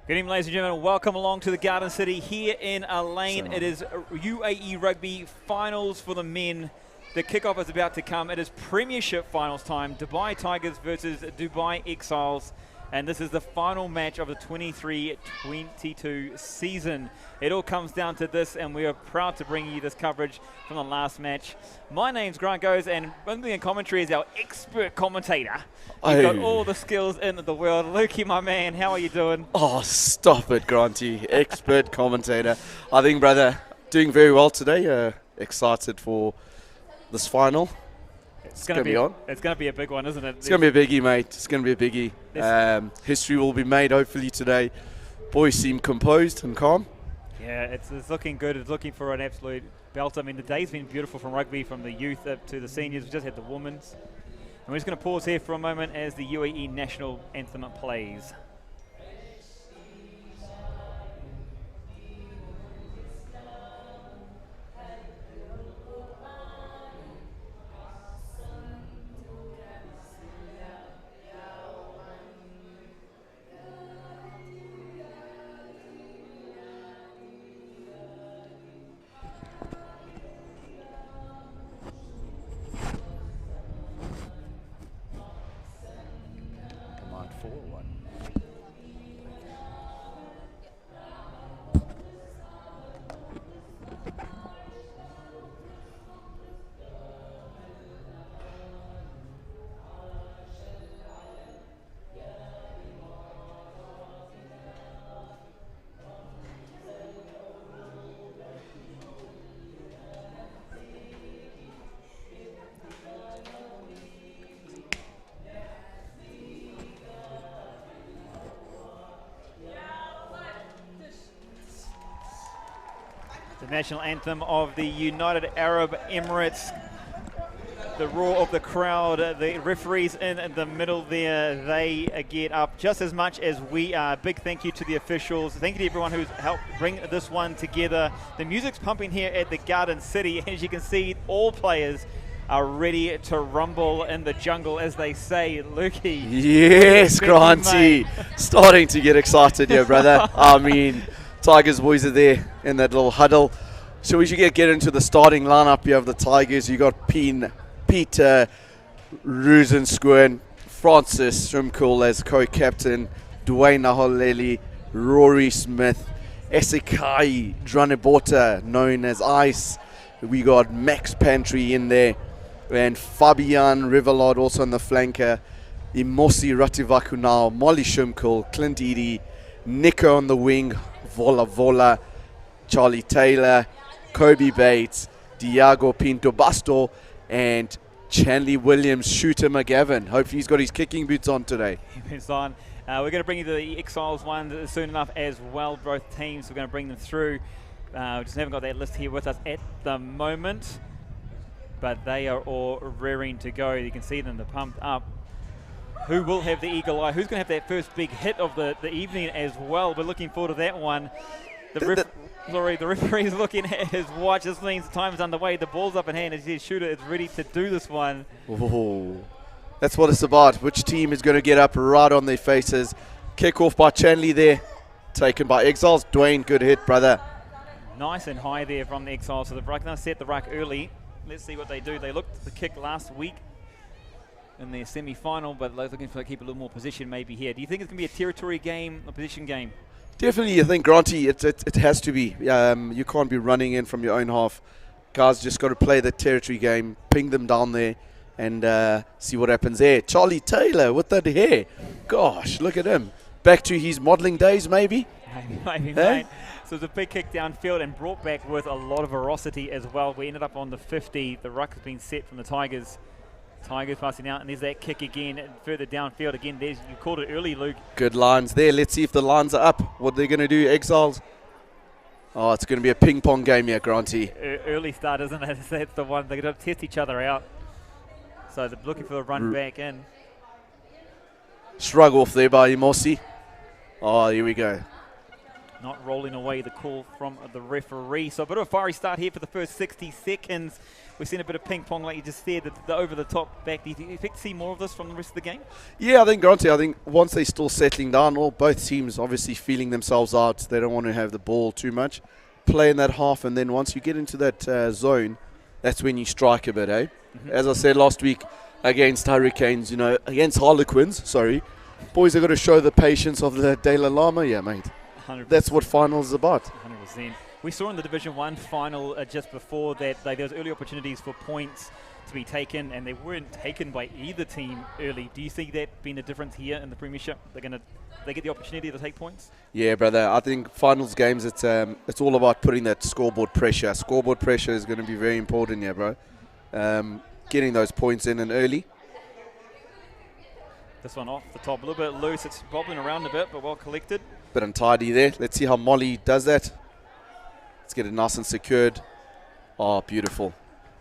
Good evening, ladies and gentlemen. Welcome along to the Garden City here in Lane. It is UAE Rugby finals for the men. The kickoff is about to come. It is Premiership finals time. Dubai Tigers versus Dubai Exiles. And this is the final match of the 23-22 season. It all comes down to this, and we are proud to bring you this coverage from the last match. My name's Grant Goes, and with me in commentary is our expert commentator. He's got all the skills in the world. Lukey, my man, how are you doing? Oh, stop it, Granty. Expert commentator. I think, brother, doing very well today. Excited for this final. It's going to be on. It's going to be a big one, isn't it? It's going to be a biggie, mate. It's going to be a biggie. History will be made, hopefully, today. Boys seem composed and calm. Yeah, it's looking good. It's looking for an absolute belt. I mean, the day's been beautiful from rugby, from the youth up to the seniors. We just had the women's. And we're just going to pause here for a moment as the UAE national anthem plays. The national anthem of the United Arab Emirates. The roar of the crowd, the referees in the middle there, they get up just as much as we are. Big thank you to the officials. Thank you to everyone who's helped bring this one together. The music's pumping here at the Garden City. As you can see, all players are ready to rumble in the jungle, as they say. Lukey. Yes, Granty. Starting to get excited here, brother. I mean, Tigers boys are there in that little huddle. So we should get into the starting lineup here of the Tigers. You got Peter Ruzensquin, Francis Shrimcool as co-captain, Dwayne Naholeli, Rory Smith, Esekai Dranebota, known as Ice. We got Max Pantry in there, and Fabian Rivelard also on the flanker, Imosi Rativakunao, Molly Shrimcool, Clint Edie, Nico on the wing, Vola, Charlie Taylor, Kobe Bates, Diago Pinto Basto, and Chanley Williams, Shooter McGavin. Hopefully he's got his kicking boots on today. It's on. We're going to bring you the Exiles one soon enough as well. Both teams, we're going to bring them through. We just haven't got that list here with us at the moment, but they are all rearing to go. You can see them, they're pumped up. Who will have the eagle eye? Who's going to have that first big hit of the evening as well? We're looking forward to that one. The referee's looking at his watch. This means the time is underway. The ball's up in hand as his shooter is ready to do this one. Oh, that's what it's about. Which team is going to get up right on their faces? Kick off by Chanley there. Taken by Exiles. Dwayne, good hit, brother. Nice and high there from the Exiles. So they're going to set the ruck early. Let's see what they do. They looked at the kick last week in their semi-final, but they're looking for keep a little more position maybe here. Do you think it's going to be a territory game, a position game? Definitely, I think, Granty, it has to be. You can't be running in from your own half. Guys just got to play the territory game, ping them down there, and see what happens there. Charlie Taylor with that hair. Gosh, look at him. Back to his modelling days, maybe? Maybe, mate. So it's a big kick downfield and brought back with a lot of ferocity as well. We ended up on the 50. The ruck has been set from the Tigers. Tigers passing out, and there's that kick again further downfield. Again, you called it early, Luke. Good lines there. Let's see if the lines are up. What they're going to do, Exiles. Oh, it's going to be a ping pong game here, Granty. Early start, isn't it? That's the one. They're going to test each other out. So they're looking for the run back in. Shrug off there by Imosi. Oh, here we go. not rolling away the call from the referee. So a bit of a fiery start here for the first 60 seconds. We've seen a bit of ping pong, like you just said, the over-the-top back. Do you expect to see more of this from the rest of the game? Yeah, I think, Grante, I think once they're still settling down, both teams obviously feeling themselves out. They don't want to have the ball too much. Play in that half, and then once you get into that zone, that's when you strike a bit, eh? As I said last week against Hurricanes, against Harlequins, boys have got to show the patience of the Dalai Lama, mate. 100%. That's what finals is about. 100%. We saw in the Division 1 final just before that there was early opportunities for points to be taken, and they weren't taken by either team early. Do you see that being a difference here in the Premiership? They get the opportunity to take points? Yeah, brother. I think finals games, it's all about putting that scoreboard pressure. Scoreboard pressure is going to be very important here, bro. Getting those points in and early. This one off the top, a little bit loose. It's bobbling around a bit, but well collected. Bit untidy there. Let's see how Molly does that. Let's get it nice and secured. Oh, beautiful.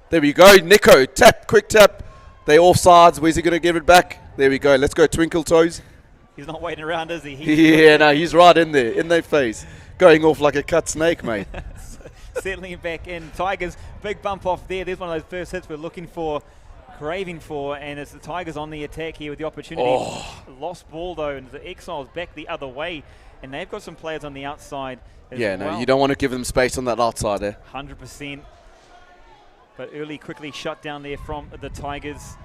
There we go. Nico, tap, quick tap. They offsides. Where's he going to give it back? There we go. Let's go, Twinkle Toes. He's not waiting around, is he? Yeah, no, he's right in there, in their face. Going off like a cut snake, mate. Settling back in. Tigers, big bump off there. There's one of those first hits we're looking for, craving for, and it's the Tigers on the attack here with the opportunity. Oh. Lost ball, though, and the Exiles back the other way, and they've got some players on the outside as well. No, you don't want to give them space on that outside there. 100%. But early quickly shut down there from the Tigers.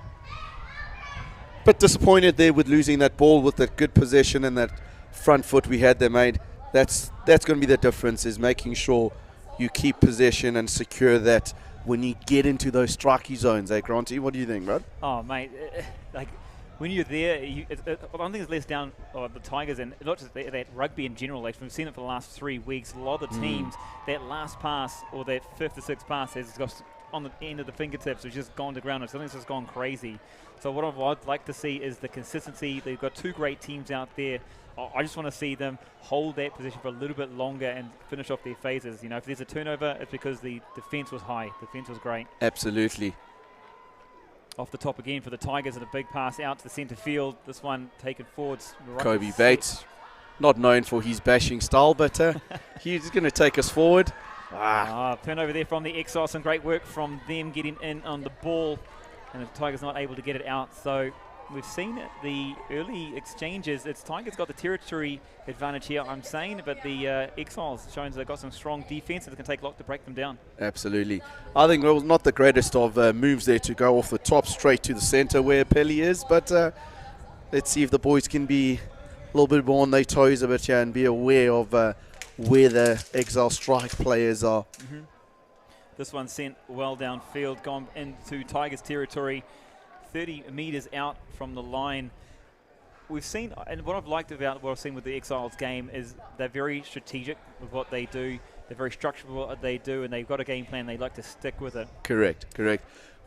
Bit disappointed there with losing that ball with that good possession and that front foot we had there, mate. That's going to be the difference, is making sure you keep possession and secure that when you get into those strikey zones, Granty? What do you think, bro? Oh, mate, when you're there, I don't think it's less down the Tigers and not just that rugby in general. Like, we've seen it for the last 3 weeks. A lot of the teams, that last pass or that fifth or sixth pass has got on the end of the fingertips, it's just gone to ground. Something's just gone crazy. So what I'd like to see is the consistency. They've got two great teams out there. I just want to see them hold that position for a little bit longer and finish off their phases. If there's a turnover, it's because the defense was high. The defense was great. Absolutely. Off the top again for the Tigers, and a big pass out to the centre field. This one taken forwards. Kobe Bates, not known for his bashing style, but he's going to take us forward. Turnover there from the Exiles. Some great work from them getting in on the ball, and the Tigers not able to get it out. So we've seen the early exchanges. It's Tigers got the territory advantage here, I'm saying, but the Exiles showing they've got some strong defense and it can take a lot to break them down. Absolutely. I think it was not the greatest of moves there to go off the top straight to the centre where Pelly is, but let's see if the boys can be a little bit more on their toes a bit here and be aware of where the Exile strike players are. This one sent well downfield, gone into Tigers territory, 30 metres out from the line. We've seen, and what I've liked about what I've seen with the Exiles game is they're very strategic with what they do. They're very structured with what they do, and they've got a game plan. They like to stick with it. Correct.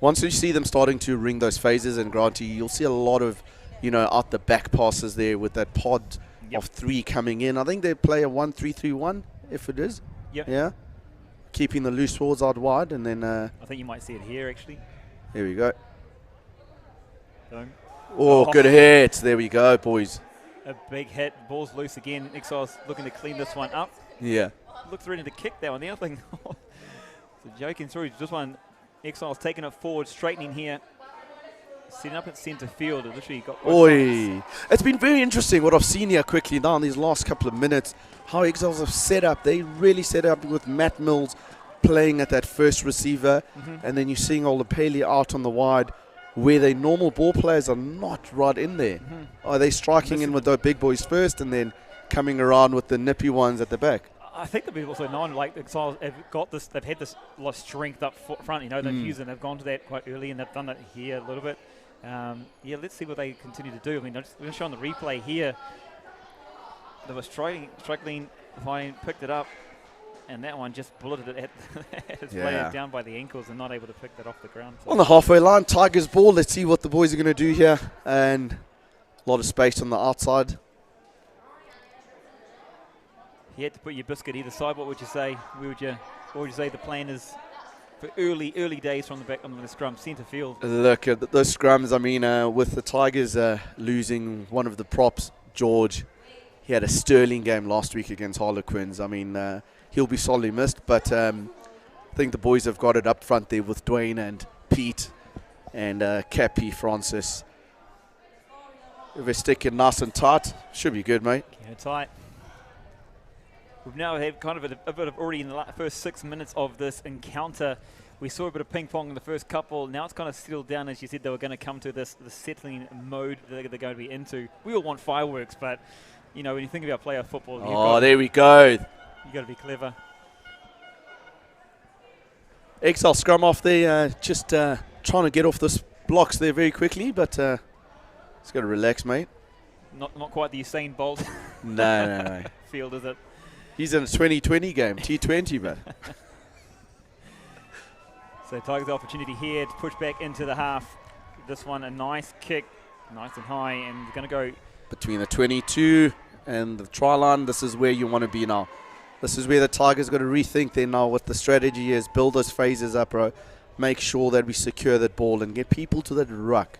Once you see them starting to ring those phases, and Granty, you'll see a lot of, out the back passes there with that pod of 3 coming in. I think they play a 1-3-3-1, if it is. Yeah. Keeping the loose forwards out wide, and then... I think you might see it here, actually. There we go. Boom. Oh, good hit. There we go, boys. A big hit. Ball's loose again. Exiles looking to clean this one up. Yeah. Looks ready to kick that one. The other thing, it's a joking through. This one, Exiles taking it forward, straightening here. Setting up at centre field. It literally got... It's been very interesting what I've seen here quickly now in these last couple of minutes. How Exiles have set up. They really set up with Matt Mills playing at that first receiver. And then you're seeing all the Paley out on the wide, where the normal ball players are not right in there. Are they striking in with the big boys first and then coming around with the nippy ones at the back? I think they've also known, like, the Exiles have got this, they've had this lot of strength up front, they've used it, they've gone to that quite early, and they've done it here a little bit. Let's see what they continue to do. I mean, we're going to show on the replay here. They were struggling, fine, picked it up, and that one just bulleted it at his player down by the ankles and not able to pick that off the ground. So. On the halfway line, Tigers ball. Let's see what the boys are going to do here. And a lot of space on the outside. You had to put your biscuit either side. What would you say? What would you say the plan is for early days from the back on the scrum, centre field? Look at those scrums. I mean, with the Tigers losing one of the props, George, he had a sterling game last week against Harlequins. I mean, he'll be sorely missed, but I think the boys have got it up front there with Dwayne and Pete and Cappy Francis. If they stick it nice and tight, should be good, mate. Yeah, tight. We've now had kind of a bit of already in the first 6 minutes of this encounter. We saw a bit of ping pong in the first couple. Now it's kind of settled down. As you said, they were going to come to the settling mode that they're going to be into. We all want fireworks, but you know, when you think about playoff football, there we go. You got to be clever. Exile scrum off there, just trying to get off this blocks there very quickly, but it's got to relax, mate. Not quite the Usain Bolt. No. Field, is it? He's in a 2020 game, T20, but. So Tigers' opportunity here to push back into the half. This one a nice kick, nice and high, and going to go between the 22 and the try line. This is where you want to be now. This is where the Tigers got to rethink there now what the strategy is. Build those phases up, bro. Make sure that we secure that ball and get people to that ruck.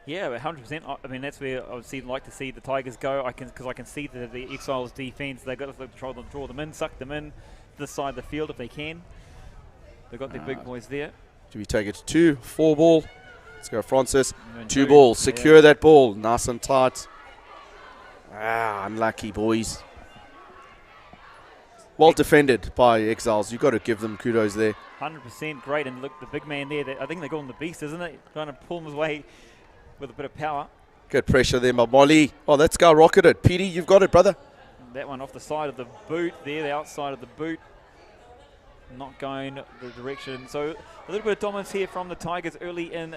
Yeah, 100%. I mean, that's where I would like to see the Tigers go. Because I can see the Exiles defense. They've got to try to draw them in, suck them in this side of the field if they can. They've got their big boys there. Do we take it to 2, 4 ball? Let's go, Francis. 2 ball. Secure that ball. Nice and tight. Unlucky, boys. Well defended by Exiles. You've got to give them kudos there. 100% great. And look, the big man there, I think they call him the Beast, isn't it? Trying to pull him away with a bit of power. Good pressure there, my Molly. Oh, that guy rocketed. Petey, you've got it, brother. That one off the side of the boot there, the outside of the boot. Not going the direction. So a little bit of dominance here from the Tigers early in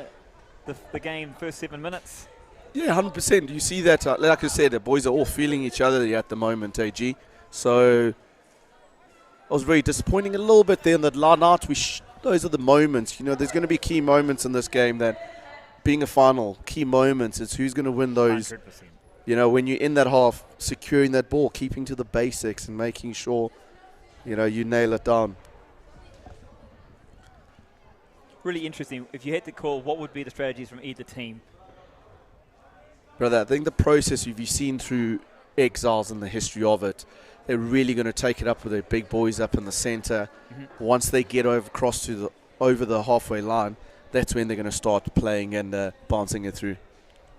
the game, first 7 minutes. Yeah, 100%. You see that, like I said, the boys are all feeling each other at the moment, AG. So I was very disappointing a little bit there in that line out. Those are the moments. You know, there's going to be key moments in this game that, being a final, key moments, it's who's going to win those. 100%. You know, when you're in that half, securing that ball, keeping to the basics and making sure, you know, you nail it down. Really interesting. If you had to call, what would be the strategies from either team? Brother, I think the process you've seen through Exiles and the history of it, they're really going to take it up with their big boys up in the centre. Mm-hmm. Once they get across over the halfway line, that's when they're going to start playing and bouncing it through.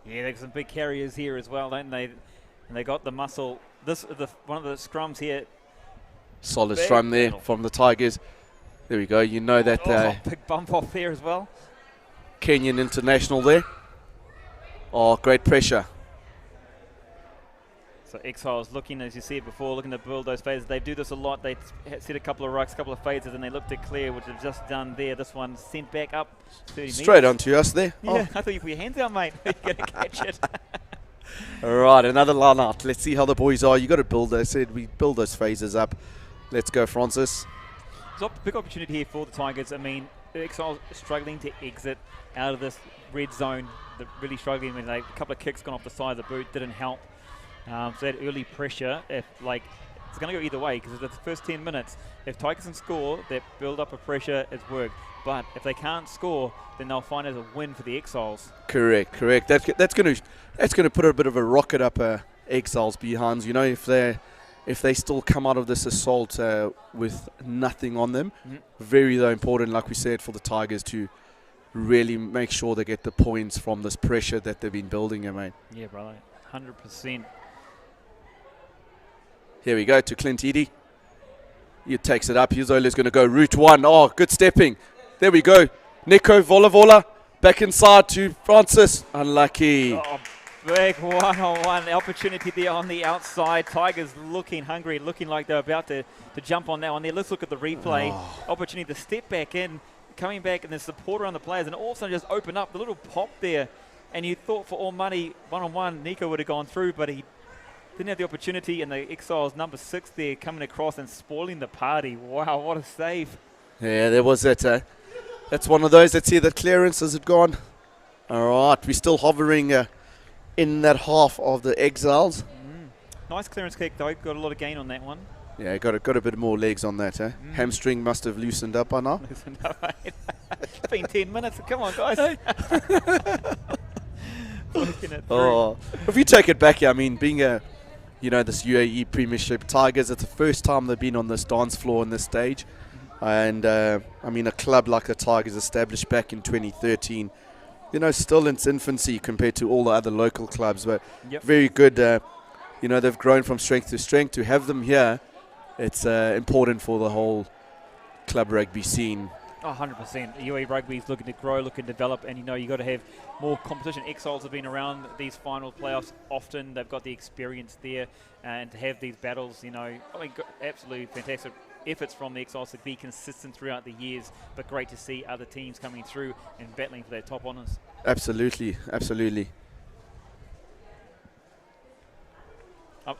Yeah, there's some big carriers here as well, don't they? And they got the muscle. One of the scrums here. Solid scrum there from the Tigers. There we go. You know that. Big bump off there as well. Kenyan international there. Oh, great pressure. So Exiles looking, as you said before, looking to build those phases. They do this a lot. They set a couple of rucks, a couple of phases, and they look to clear, which they've just done there. This one sent back up 30 meters. Straight onto us there. Yeah, I thought you put your hands out, mate. You're going to catch it. All right, another line out. Let's see how the boys are. You got to build. I said we build those phases up. Let's go, Francis. It's a big opportunity here for the Tigers. I mean, the Exiles struggling to exit out of this red zone. They're really struggling. I mean, a couple of kicks gone off the side of the boot didn't help. So that early pressure, it's going to go either way, because the first 10 minutes, if Tigers can score, that build up of pressure has worked. But if they can't score, then they'll find it as a win for the Exiles. Correct. That's going to put a bit of a rocket up Exiles behinds. You know, if they still come out of this assault with nothing on them, very important, like we said, for the Tigers to really make sure they get the points from this pressure that they've been building, mate. Yeah, brother, 100%. Here we go to Clint Edie. He takes it up. Yuzola's going to go route one. Oh, good stepping. There we go. Nico Volavola back inside to Francis. Unlucky. Oh, big one-on-one opportunity there on the outside. Tigers looking hungry, looking like they're about to jump on that one there. Let's look at the replay. Opportunity to step back in, coming back, and there's support around the players, and all of a sudden just open up. The little pop there, and you thought for all money, one-on-one, Nico would have gone through, but he didn't have the opportunity, and the Exiles number 6 there coming across and spoiling the party. Wow, what a save. Yeah, there was that. That's one of those. Let's see the clearances had gone. All right, we're still hovering in that half of the Exiles. Nice clearance kick, though. Got a lot of gain on that one. Yeah, got a bit more legs on that. Hamstring must have loosened up by now. Loosened up, mate. It's been 10 minutes. Come on, guys. If you take it back, I mean, being you know, this UAE Premiership. Tigers, it's the first time they've been on this dance floor on this stage. And, I mean, a club like the Tigers established back in 2013, you know, still in its infancy compared to all the other local clubs, but very good. You know, they've grown from strength to strength. To have them here, it's important for the whole club rugby scene. Oh, 100%. UAE Rugby is looking to grow, looking to develop, and you know, you've got to have more competition. Exiles have been around these final playoffs often. They've got the experience there, and to have these battles, you know, I mean, absolutely fantastic efforts from the Exiles to be consistent throughout the years, but great to see other teams coming through and battling for their top honours. Absolutely, absolutely.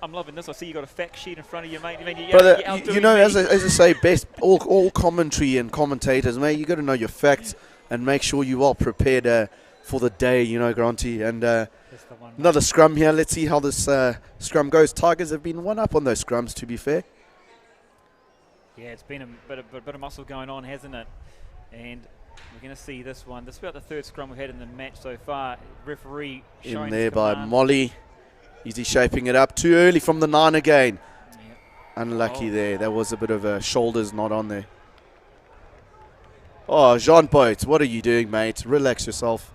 I'm loving this. I see you got a fact sheet in front of you, mate. I mean, Brother, you know, as I say, best all commentary and commentators, mate, you got to know your facts and make sure you are prepared for the day, you know, Granty. And another scrum here. Let's see how this scrum goes. Tigers have been one up on those scrums, to be fair. Yeah, it's been a bit of muscle going on, hasn't it? And we're going to see this one. This is about the third scrum we've had in the match so far. Referee showing in there by Molly. Easy shaping it up. Too early from the 9 again. Yep. Unlucky there. That was a bit of a shoulders not on there. Oh, Jean Boat, what are you doing, mate? Relax yourself.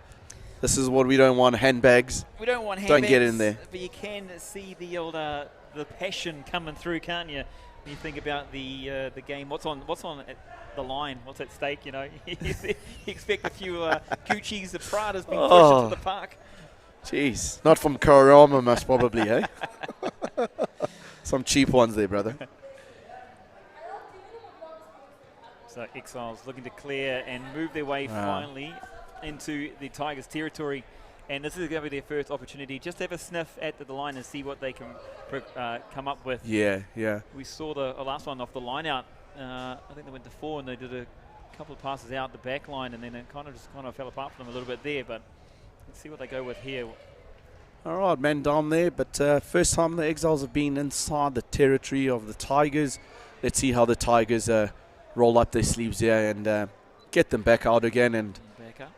This is what we don't want, handbags. We don't want handbags. Don't get in there. But you can see the old the passion coming through, can't you? When you think about the game, what's on the line? What's at stake? You know, you expect a few Gucci's, the Pradas being pushed into the park. Jeez, not from Kororama, most probably, eh? Some cheap ones there, brother. So Exiles looking to clear and move their way finally into the Tigers' territory. And this is going to be their first opportunity. Just have a sniff at the line and see what they can come up with. Yeah. We saw the last one off the line out. I think they went to 4 and they did a couple of passes out the back line, and then it kind of fell apart for them a little bit there. But let's see what they go with here. All right, man down there. But first time the Exiles have been inside the territory of the Tigers. Let's see how the Tigers roll up their sleeves here and get them back out again. And back up.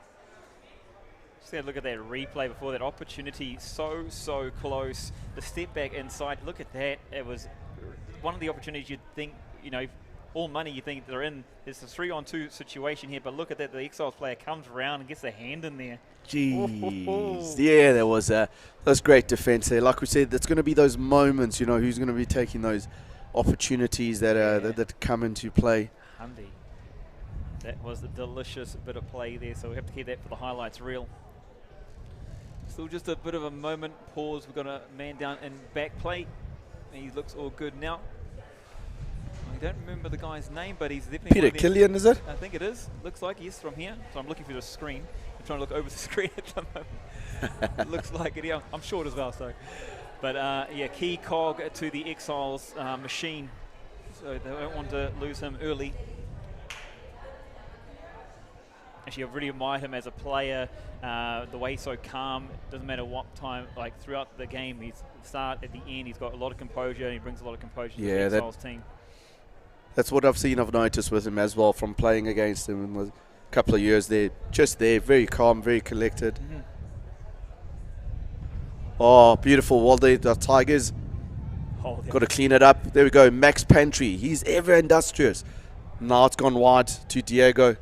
Just have a look at that replay before that opportunity. So close. The step back inside. Look at that. It was one of the opportunities you'd think, you know, all money you think they're in. It's a 3-on-2 situation here, but look at that. The Exiles player comes around and gets a hand in there. Jeez. Yeah, there was great defense there. Like we said, it's going to be those moments, you know, who's going to be taking those opportunities that come into play. Hundy. That was a delicious bit of play there, so we have to keep that for the highlights reel. Still just a bit of a moment, pause. We've got a man down in back play. He looks all good now. I don't remember the guy's name, but he's definitely Peter Killian, is it? I think it is. Looks like, yes, from here. So I'm looking through the screen. I'm trying to look over the screen at the moment. It looks like it. Yeah, I'm short as well, so. But yeah, key cog to the Exiles machine. So they don't want to lose him early. Actually, I've really admired him as a player. The way he's so calm, doesn't matter what time, like throughout the game, he's start at the end, he's got a lot of composure, and he brings a lot of composure to the Exiles team. That's what I've noticed with him as well from playing against him in the couple of years there. Just there, very calm, very collected. Mm-hmm. Oh, beautiful. Well, the Tigers got to clean it up. There we go. Max Pantry. He's ever industrious. Now it's gone wide to Diego.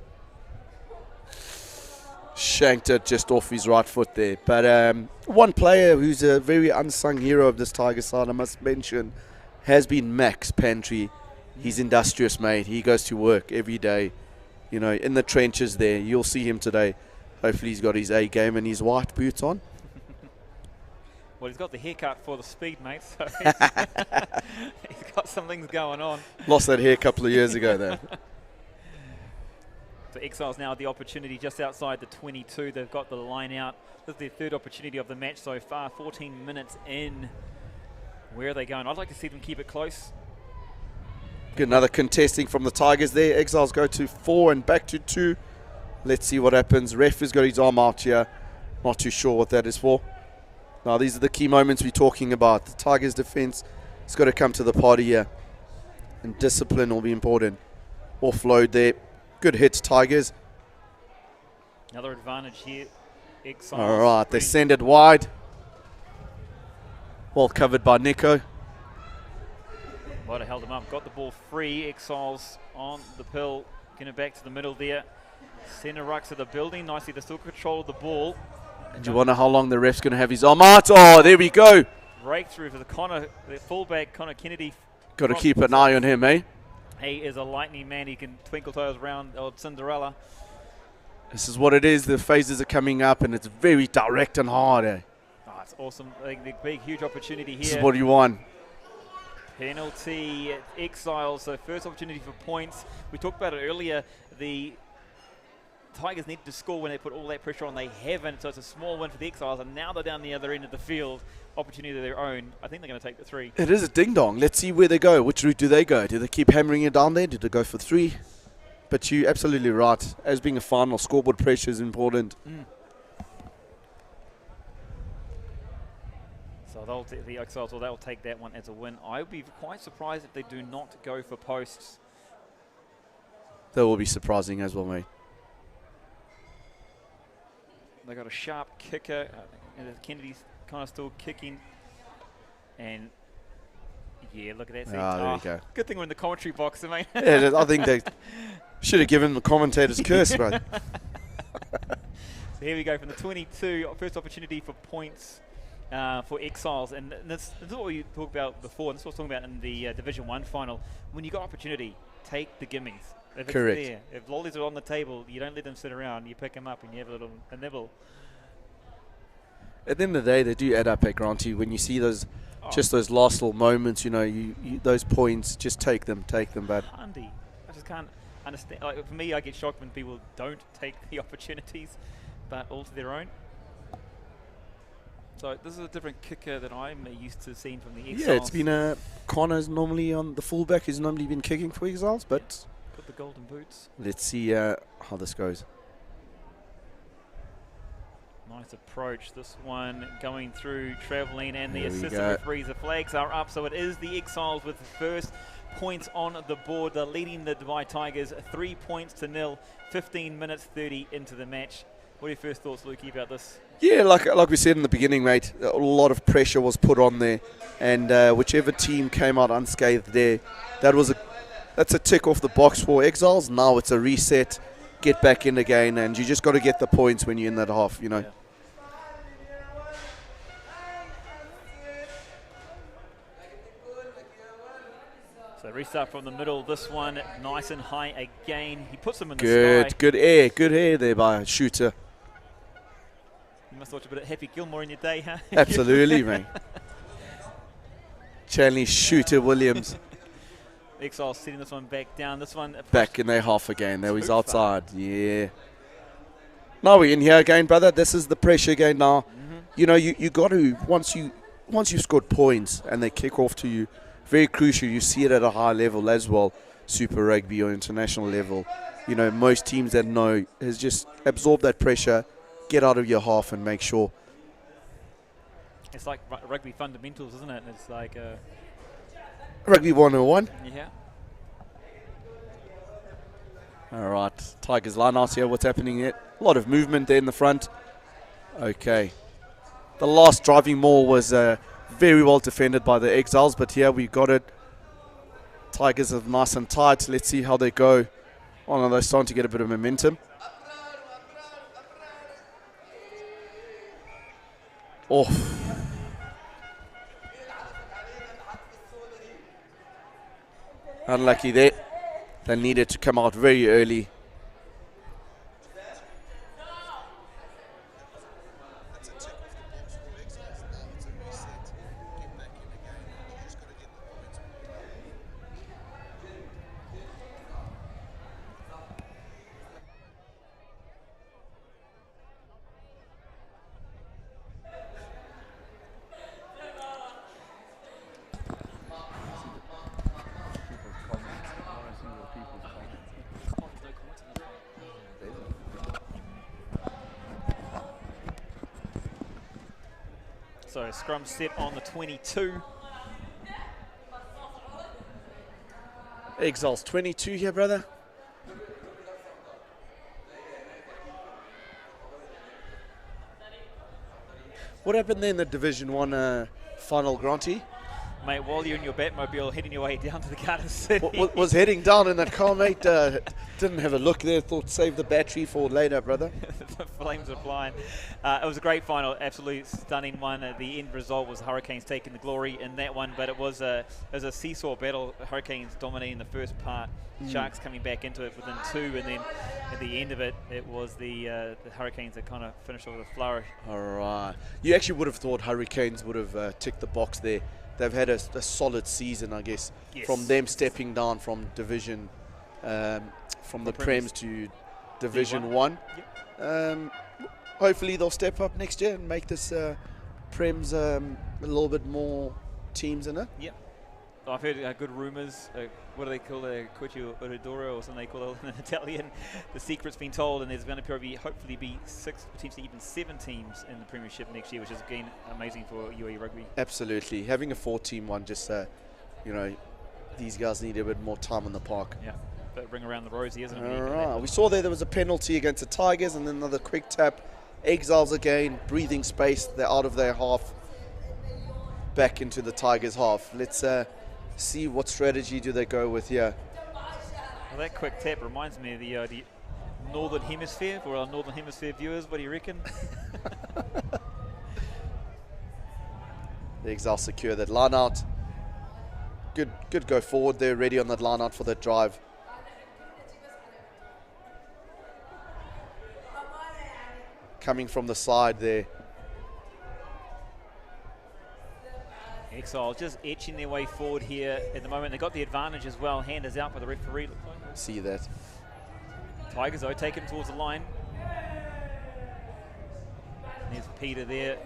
Shanked it just off his right foot there. But one player who's a very unsung hero of this Tiger side, I must mention, has been Max Pantry. He's industrious, mate. He goes to work every day, you know, in the trenches there. You'll see him today. Hopefully he's got his A game and his white boots on. Well, he's got the haircut for the speed, mate, so he's got some things going on. Lost that hair a couple of years ago, though. So Exiles now the opportunity just outside the 22. They've got the line out. This is their third opportunity of the match so far, 14 minutes in. Where are they going? I'd like to see them keep it close. Get another contesting from the Tigers there. Exiles go to 4 and back to 2. Let's see what happens. Ref has got his arm out here. Not too sure what that is for. Now, these are the key moments we're talking about. The Tigers' defense has got to come to the party here. And discipline will be important. Offload there. Good hits, Tigers. Another advantage here. Exiles. All right, they send it wide. Well covered by Nico. Might have held them up. Got the ball free. Exiles on the pill. Getting it back to the middle there. Centre rucks of the building. Nicely. They still control the ball. Do you wonder how long the ref's going to have his arm out? Oh, there we go. Breakthrough for the fullback, Connor Kennedy. Got to keep an eye on him, eh? He is a lightning man. He can twinkle toes around old Cinderella. This is what it is. The phases are coming up, and it's very direct and hard, eh? Oh, it's awesome. The big, huge opportunity here. This is what you want. Penalty, Exiles, so first opportunity for points. We talked about it earlier. The Tigers need to score when they put all that pressure on. They haven't, so it's a small win for the Exiles, and now they're down the other end of the field. Opportunity of their own. I think they're going to take the 3. It is a ding-dong. Let's see where they go. Which route do they go? Do they keep hammering it down there? Do they go for 3? But you're absolutely right. As being a final, scoreboard pressure is important. So the Exiles, they'll take that one as a win. I would be quite surprised if they do not go for posts. That will be surprising as well, mate. They got a sharp kicker. And Kennedy's kind of still kicking. And yeah, look at that. There you go. Good thing we're in the commentary box, mate. Yeah, I think they should have given the commentator's curse, bro. So here we go from the 22. First opportunity for points for Exiles. And this is what we talked about before. And this is what I was talking about in the Division 1 final. When you got opportunity, take the gimmies. If Correct. It's there, if lollies are on the table, you don't let them sit around. You pick them up and you have a nibble. At the end of the day, they do add up at Granty. When you see those, just those last little moments, you know, you those points, just take them. But Handy. I just can't understand. Like, for me, I get shocked when people don't take the opportunities, but all to their own. So this is a different kicker that I'm used to seeing from the Exiles. yeah, it's been Connor's normally on the fullback. He's normally been kicking for Exiles, but put the golden boots. Let's see how this goes. Nice approach. This one going through, travelling, and the assistant go. referees. The flags are up, so it is the Exiles with the first points on the board. They're leading the Dubai Tigers 3 points to 0. 15 minutes 30 into the match. What are your first thoughts, Lukey, about this? Yeah, like we said in the beginning, mate, a lot of pressure was put on there, and whichever team came out unscathed there, that's a tick off the box for Exiles. Now it's a reset, get back in again, and you just got to get the points when you're in that half, you know. Yeah. So restart from the middle. This one nice and high again. He puts them in the sky. Good air there by a shooter. You must watch a bit of Happy Gilmore in your day, huh? Absolutely, mate. Chanley Shooter Williams. Exiles setting this one back down. This one back in their half again. There he's outside. Yeah. Now we're in here again, brother. This is the pressure game now. Mm-hmm. You know, you got to once you've scored points and they kick off to you. Very crucial. You see it at a high level as well, Super Rugby or international level. You know, most teams that know has just absorb that pressure, get out of your half, and make sure. It's like rugby fundamentals, isn't it? It's like Rugby 101. Yeah. All right, Tigers line out here. What's happening here? A lot of movement there in the front. Okay. The last driving maul was very well defended by the Exiles, but here we got it. Tigers are nice and tight. Let's see how they go. Oh no, they're starting to get a bit of momentum. Oh. Unlucky there. They needed to come out very early. So scrum set on the 22. Exiles 22 here, brother. What happened there in the Division 1 final, Granty? Mate, while you're in your Batmobile heading your way down to the Garden City. Was heading down in that car, mate. Didn't have a look there. Thought save the battery for later, brother. The flames are flying. It was a great final, absolutely stunning one. The end result was Hurricanes taking the glory in that one, but it was a seesaw battle. Hurricanes dominating the first part, Sharks coming back into it within 2, and then at the end of it, it was the Hurricanes that kind of finished off with a flourish. All right. You actually would have thought Hurricanes would have ticked the box there. They've had a solid season, I guess, Yes. from them stepping down from division, from the Prems to Division 1. Yep. Hopefully they'll step up next year and make this Prems a little bit more teams in it. Yep. I've heard good rumours. What do they call it? Cuccio Oridoro or something they call it in Italian. The secret's been told, and there's going to probably hopefully be 6, potentially even 7 teams in the Premiership next year, which is again amazing for UAE Rugby. Absolutely. Having a 4-team one, just, these guys need a bit more time in the park. Yeah. But ring around the rosy, isn't it? All right. We saw there was a penalty against the Tigers, and then another quick tap. Exiles again, breathing space. They're out of their half, back into the Tigers' half. Let's see what strategy do they go with here. Well, that quick tap reminds me of the Northern Hemisphere, for our Northern Hemisphere viewers. What do you reckon? The Exiles secure that line out. Good go forward there, ready on that line out for that drive. Coming from the side there. Exiles just etching their way forward here at the moment. They got the advantage as well. Hand is out by the referee. See that. Tigers though taken towards the line. There's Peter there.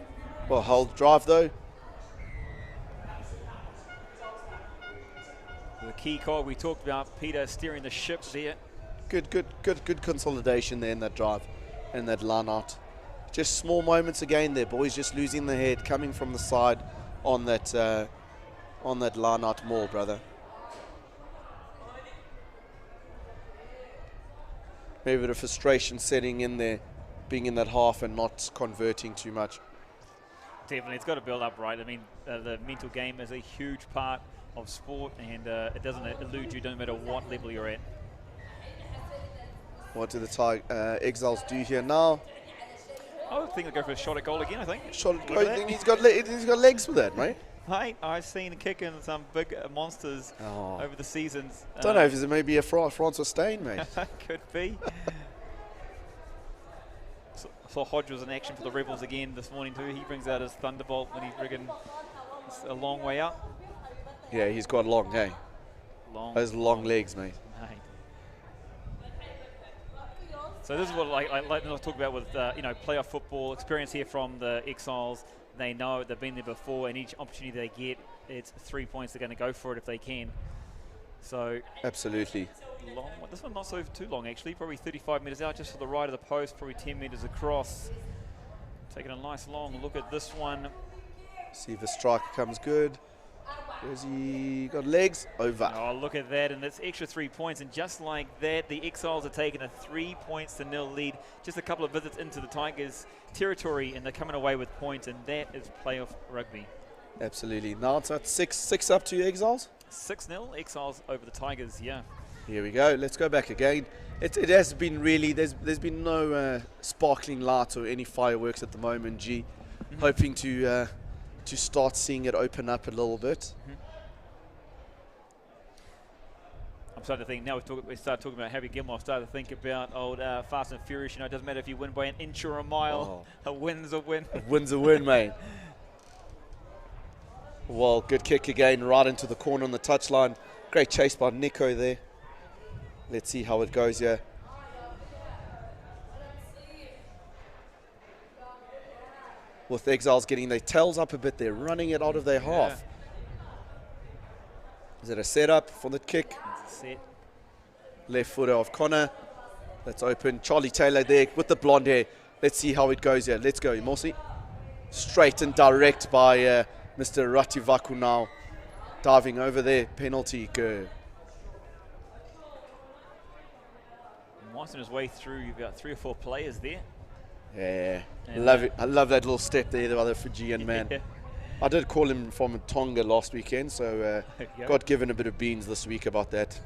Well, hold drive though. The key cog we talked about, Peter steering the ship there. Good consolidation there in that drive and that line out. Just small moments again there, boys just losing the head, coming from the side on that line out more, brother. Maybe a bit of frustration setting in there, being in that half and not converting too much. Definitely, it's got to build up right. I mean, the mental game is a huge part of sport, and it doesn't elude you no matter what level you're at. What do the Exiles do here now? I would think they'll go for a shot at goal again, I think. Shot at goal. I think he's got legs for that, mate. Mate, I've seen kicking some big monsters over the seasons. Don't know if it's maybe a France or Stain, mate. Could be. Saw Hodge was in action for the Rebels again this morning too. He brings out his thunderbolt when he's friggin' a long way up. Yeah, he's got long, hey? Those long legs, mate. So this is what I like to talk about with playoff football experience here from the Exiles. They know it, they've been there before, and each opportunity they get, it's 3 points. They're going to go for it if they can. So absolutely. Long. This one not so too long actually. Probably 35 metres out, just to the right of the post. Probably 10 metres across. Taking a nice long look at this one. See if the striker comes good. Has he got legs? Over. Oh, look at that, and it's extra 3 points, and just like that, the Exiles are taking a 3-0 lead. Just a couple of visits into the Tigers' territory, and they're coming away with points, and that is playoff rugby. Absolutely. Now it's at 6 up to Exiles. 6-0, Exiles over the Tigers, yeah. Here we go. Let's go back again. It has been really, there's been no sparkling lights or any fireworks at the moment, G. Hoping to start seeing it open up a little bit. I'm starting to think, now we start talking about Harry Gilmore, I've started to think about old Fast and Furious. You know, it doesn't matter if you win by an inch or a mile. A win's a win. A win's a win, mate. Well, good kick again, right into the corner on the touchline. Great chase by Nico there. Let's see how it goes here. With the Exiles getting their tails up a bit, they're running it out of their half. Is it a setup for the kick? It's a set. Left footer of Connor. That's open. Charlie Taylor there with the blonde hair. Let's see how it goes here. Let's go, Morsi. Straight and direct by Mr. Rativaku now. Diving over there. Penalty. Good. Winding his way through, you've got 3 or 4 players there. Yeah, I love it. I love that little step there by the Fijian man. I did call him from Tonga last weekend, so got given a bit of beans this week about that.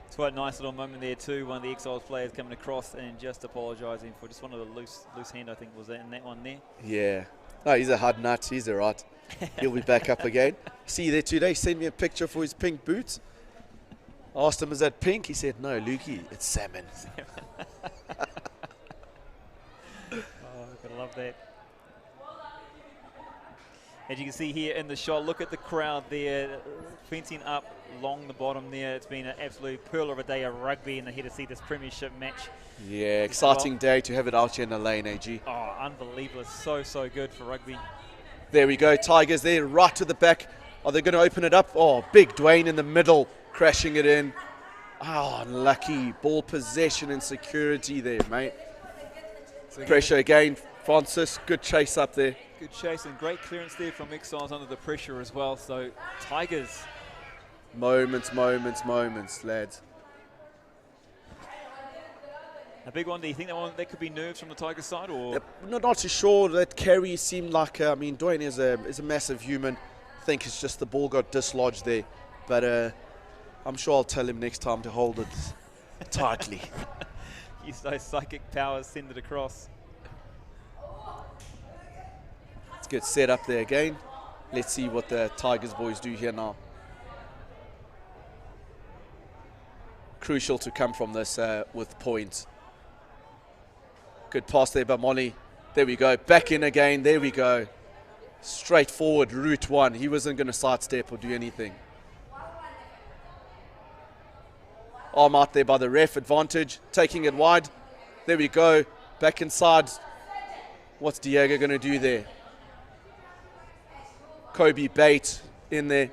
It's quite a nice little moment there too. One of the Exiles players coming across and just apologising for just one of the loose hand, I think, was that in that one there. Yeah. No, he's a hard nut. He's all right. He'll be back up again. See you there today. Send me a picture for his pink boots. I asked him, is that pink? He said, no, Lukey, it's salmon. Oh, gotta love that. As you can see here in the shot, look at the crowd there, fencing up along the bottom there. It's been an absolute pearl of a day of rugby, and they're here to see this premiership match. Yeah, exciting day to have it out here in the lane, AG. Oh, unbelievable. So good for rugby. There we go, Tigers there, right to the back. Are they going to open it up? Oh, big Dwayne in the middle, crashing it in. Oh, unlucky. Ball possession and security there, mate. Pressure again, Francis. Good chase up there. Good chase and great clearance there from Exiles under the pressure as well. So, Tigers. Moments, lads. A big one. Do you think that could be nerves from the Tigers side? Or Not too sure. That carry seemed like, I mean, Dwayne is a massive human. I think it's just the ball got dislodged there. But I'm sure I'll tell him next time to hold it tightly. Use those psychic powers, send it across. Let's get set up there again. Let's see what the Tigers boys do here now. Crucial to come from this with points. Good pass there by Molly. There we go. Back in again. There we go. Straightforward route one. He wasn't going to sidestep or do anything. Arm out there by the ref. Advantage. Taking it wide. There we go. Back inside. What's Diego going to do there? Kobe Bate in there.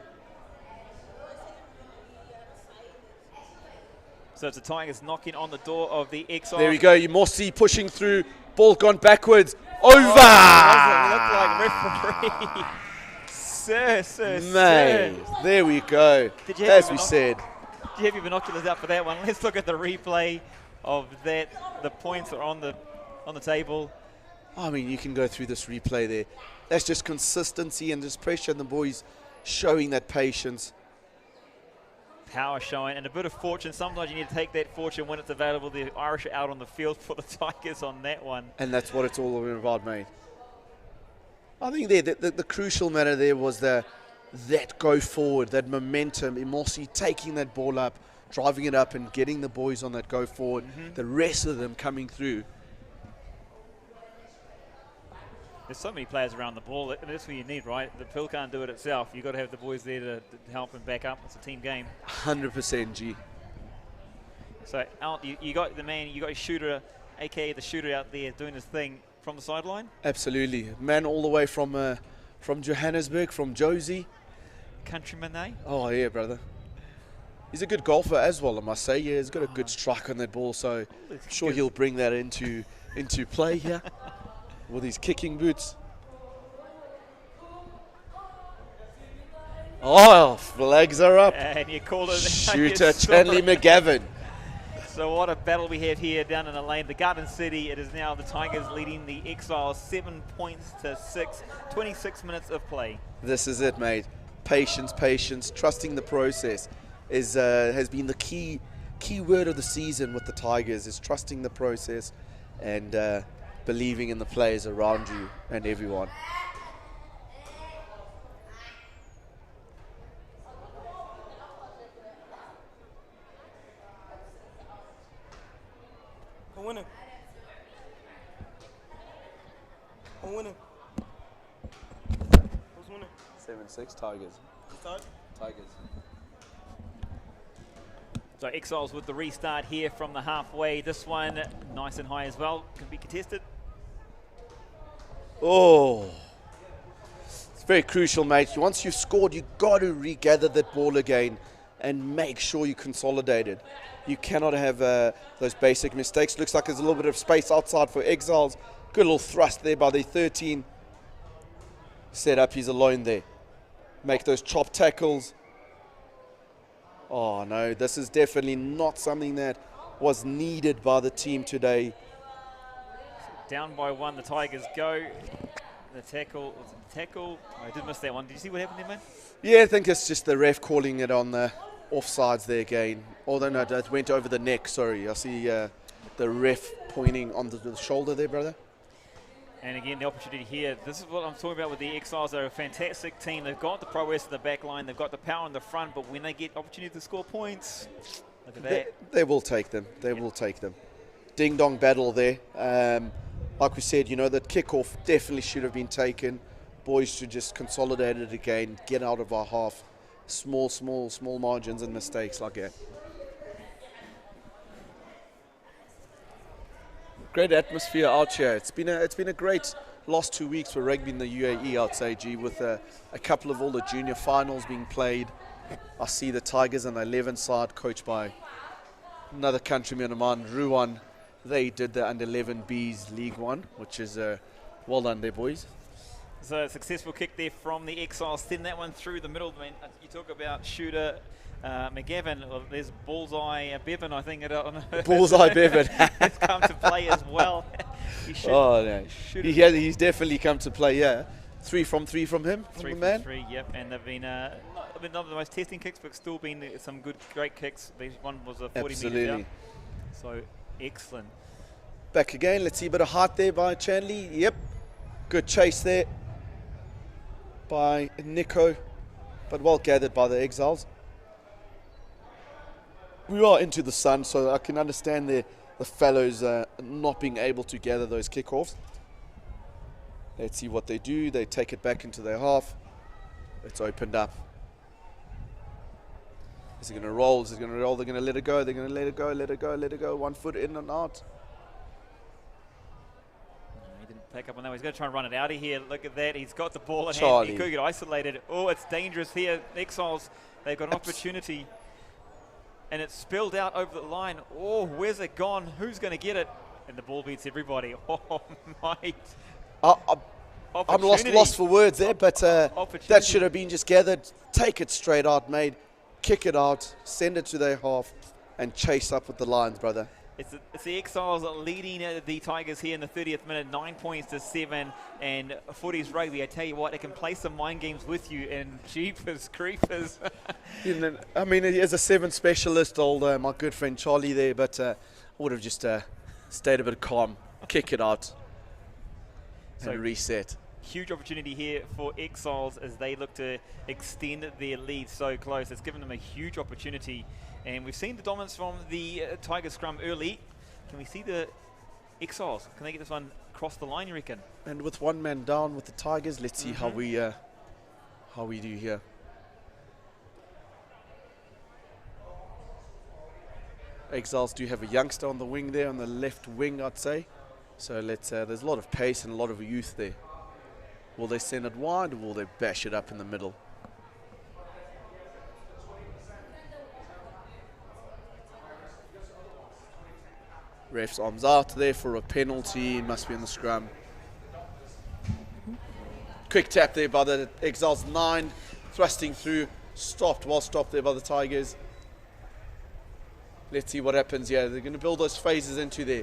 So it's the Tigers knocking on the door of the Exiles. There we go. Mossy pushing through. Ball gone backwards. Over! Oh, doesn't look like referee. Sir. There we go. As we said. Do you have your binoculars out for that one? Let's look at the replay of that. The points are on the table. I mean, you can go through this replay there. That's just consistency and just pressure, and the boys showing that patience. Power showing and a bit of fortune. Sometimes you need to take that fortune when it's available. The Irish are out on the field for the Tigers on that one. And that's what it's all about, mate. I think the crucial matter there was that go forward, that momentum. Imosi taking that ball up, driving it up and getting the boys on that go forward. The rest of them coming through. There's so many players around the ball, and that's what you need, right? The pill can't do it itself. You've got to have the boys there to help and back up. It's a team game. 100% G. So, Al, you got the man, you got your shooter, a.k.a. the shooter out there doing his thing from the sideline? Absolutely. Man all the way from Johannesburg, from Josie. Countryman, eh? Oh, yeah, brother. He's a good golfer as well, I must say. Yeah, he's got a good strike on that ball, so I'm sure he'll bring that into play here. With his kicking boots. Oh, flags are up. And you call it shooter Chanley McGavin. So what a battle we have here down in the lane. The Garden City, it is now the Tigers leading the Exiles 7 points to 6. 26 minutes of play. This is it, mate. Patience, trusting the process has been the key word of the season with the Tigers, is trusting the process and believing in the players around you and everyone. I'm winning. 7-6 Tigers. Tigers. So Exiles with the restart here from the halfway. This one nice and high as well. Can be contested. Oh, it's very crucial, mate. Once you've scored, you've got to regather that ball again and make sure you consolidate it. You cannot have those basic mistakes. Looks like there's a little bit of space outside for Exiles. Good little thrust there by the 13. Set up, he's alone there. Make those chop tackles. Oh no, this is definitely not something that was needed by the team today. Down by 1, the Tigers go. The tackle, I did miss that one. Did you see what happened there, man? Yeah, I think it's just the ref calling it on the offsides there again. Although no, it went over the neck. Sorry, I see the ref pointing on the shoulder there, brother. And again, the opportunity here. This is what I'm talking about with the Exiles. They're a fantastic team. They've got the prowess in the back line. They've got the power in the front. But when they get opportunity to score points, look at that. They will take them. They will take them. Ding-dong battle there. Like we said, you know, that kickoff definitely should have been taken. Boys should just consolidate it again, get out of our half. Small margins and mistakes like that. Great atmosphere out here. It's been a great last 2 weeks for rugby in the UAE, I'd say, G, with a couple of all the junior finals being played. I see the Tigers on the 11 side, coached by another countryman of mine, Ruan. They did the under-11 Bs League 1, which is well done there, boys. So a successful kick there from the Exiles. Send that one through the middle. Man, you talk about shooter McGavin. Well, there's Bullseye Bevan, I think. Bullseye Bevan has come to play as well. He's definitely come to play. Yeah, 3 from him. Three from the man. 3. Yep, and they've been not the most testing kicks, but still been some great kicks. One was a 40 metres out. So excellent. Back again. Let's see a bit of height there by Chanley. Yep, good chase there by Nico, but well gathered by the Exiles. We are into the sun, so I can understand the fellows not being able to gather those kickoffs. Let's see what they do. They take it back into their half. It's opened up. Is it going to roll? Is it going to roll? They're going to let it go. They're going to let it go, let it go, let it go. 1 foot in and out. He didn't pick up on that. He's going to try and run it out of here. Look at that. He's got the ball in Charlie. hand. He could get isolated. Oh, it's dangerous here. Exiles, they've got an opportunity. And it's spilled out over the line. Oh, where's it gone? Who's going to get it? And the ball beats everybody. Oh, mate. I'm lost for words there, but that should have been just gathered. Take it straight out, mate. Kick it out, send it to their half, and chase up with the Lions, brother. It's the Exiles leading the Tigers here in the 30th minute, 9 points to 7. And Footy's Rugby, I tell you what, it can play some mind games with you, and jeepers creepers. I mean, as a 7 specialist, my good friend Charlie there, but I would have just stayed a bit calm, kick it out, and reset. Huge opportunity here for Exiles as they look to extend their lead so close. It's given them a huge opportunity. And we've seen the dominance from the Tiger scrum early. Can we see the Exiles? Can they get this one across the line, you reckon? And with 1 man down with the Tigers, let's see how we do here. Exiles do have a youngster on the wing there, on the left wing, I'd say. So let's. There's a lot of pace and a lot of youth there. Will they send it wide, or will they bash it up in the middle? Ref's arms out there for a penalty. It must be in the scrum. Quick tap there by the Exiles 9. Thrusting through. Well stopped there by the Tigers. Let's see what happens here. They're going to build those phases into there.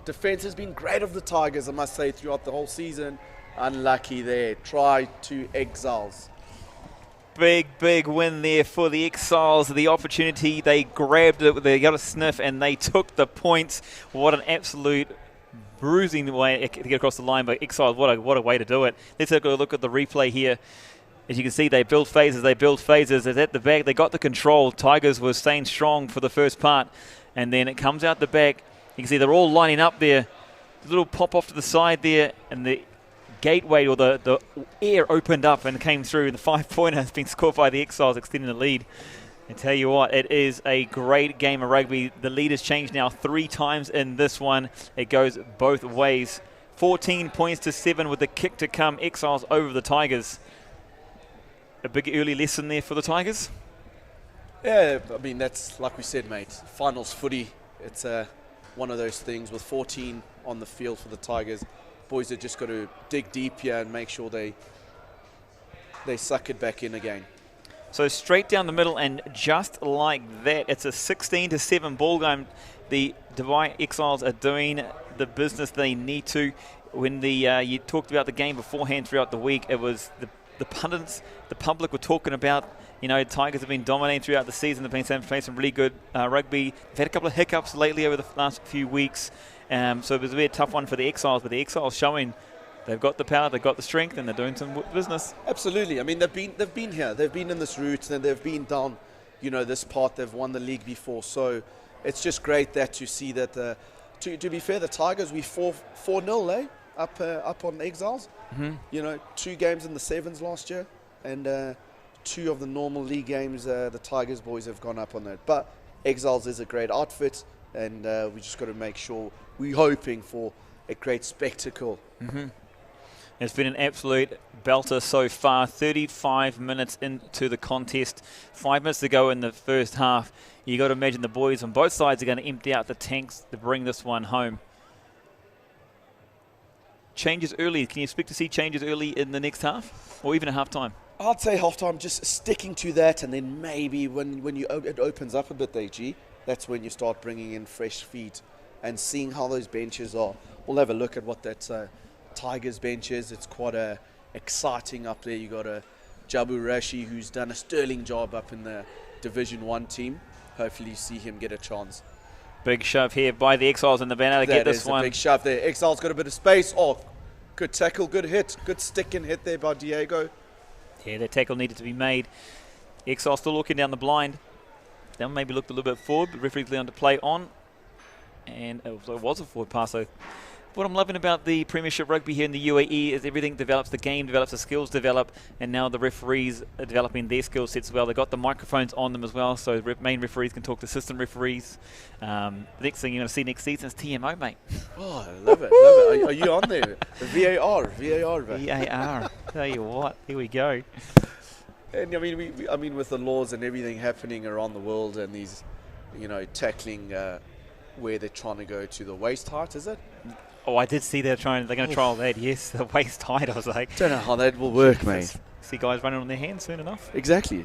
Defense has been great of the Tigers, I must say, throughout the whole season. Unlucky there. Try to Exiles. Big win there for the Exiles. The opportunity, they grabbed it, they got a sniff, and they took the points. What an absolute bruising way to get across the line by Exiles. What a way to do it. Let's take a look at the replay here. As you can see, they build phases. It's at the back. They got the control. Tigers was staying strong for the first part, and then it comes out the back. You can see they're all lining up there. A little pop off to the side there, and the gateway or the air opened up and came through. The 5-pointer has been scored by the Exiles, extending the lead. I tell you what, it is a great game of rugby. The lead has changed now 3 times in this one. It goes both ways. 14 points to 7 with the kick to come. Exiles over the Tigers. A big early lesson there for the Tigers. Yeah, I mean, that's like we said, mate. Finals footy. It's one of those things with 14 on the field for the Tigers. Boys have just got to dig deep here and make sure they suck it back in again. So straight down the middle, and just like that, it's a 16-7 ball game. The Dubai Exiles are doing the business they need to. when you talked about the game beforehand throughout the week, it was the pundits, the public were talking about, Tigers have been dominating throughout the season. They've been playing some really good rugby. They've had a couple of hiccups lately over the last few weeks. So it was a very tough one for the Exiles, but the Exiles showing they've got the power, they've got the strength, and they're doing some business. Absolutely. I mean, they've been here. They've been in this route, and they've been down, this part. They've won the league before. So it's just great that to see that, to be fair, the Tigers, we 4-0, up on Exiles. Mm-hmm. 2 games in the sevens last year, and 2 of the normal league games, the Tigers boys have gone up on that. But Exiles is a great outfit, and we just got to make sure we're hoping for a great spectacle. Mm-hmm. It's been an absolute belter so far. 35 minutes into the contest. 5 minutes to go in the first half. You got to imagine the boys on both sides are going to empty out the tanks to bring this one home. Changes early. Can you expect to see changes early in the next half, or even at halftime? I'd say halftime, just sticking to that, and then maybe when it opens up a bit, AG, that's when you start bringing in fresh feet and seeing how those benches are. We'll have a look at what that Tigers bench is. It's quite exciting up there. You got a Jabu Rashi who's done a sterling job up in the Division 1 team. Hopefully you see him get a chance. Big shove here by the Exiles in the banner to get this one. That is a big shove there. Exiles got a bit of space. Oh, good tackle, good hit. Good stick and hit there by Diego. Yeah, that tackle needed to be made. Exiles still looking down the blind. They maybe looked a little bit forward, but referee's allowed to play on. And it was a forward pass. So what I'm loving about the Premiership Rugby here in the UAE is everything develops, the game develops, the skills develop, and now the referees are developing their skill sets as well. They've got the microphones on them as well, so main referees can talk to assistant referees. The next thing you're going to see next season is TMO, mate. Oh, I love it, love it. Are you on there? The VAR. VAR. Tell you what, here we go. And I mean, with the laws and everything happening around the world, and these, tackling where they're trying to go to the waist height, is it? Oh, I did see they're going to trial that. Yes, the waist height. I was like, don't know how that will work, mate. See guys running on their hands soon enough. Exactly.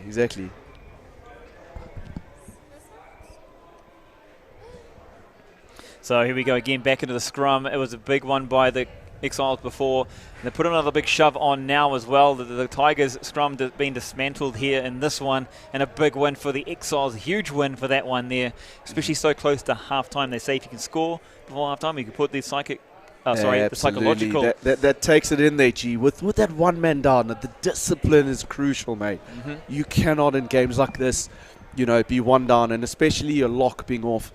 So here we go again, back into the scrum. It was a big one by the Exiles before. And they put another big shove on now as well. The Tigers scrum being dismantled here in this one, and a big win for the Exiles. Huge win for that one there, especially so close to halftime. They say if you can score before halftime, you can put the the psychological. That takes it in there, G. With that one man down, the discipline is crucial, mate. Mm-hmm. You cannot in games like this, be one down, and especially a lock being off.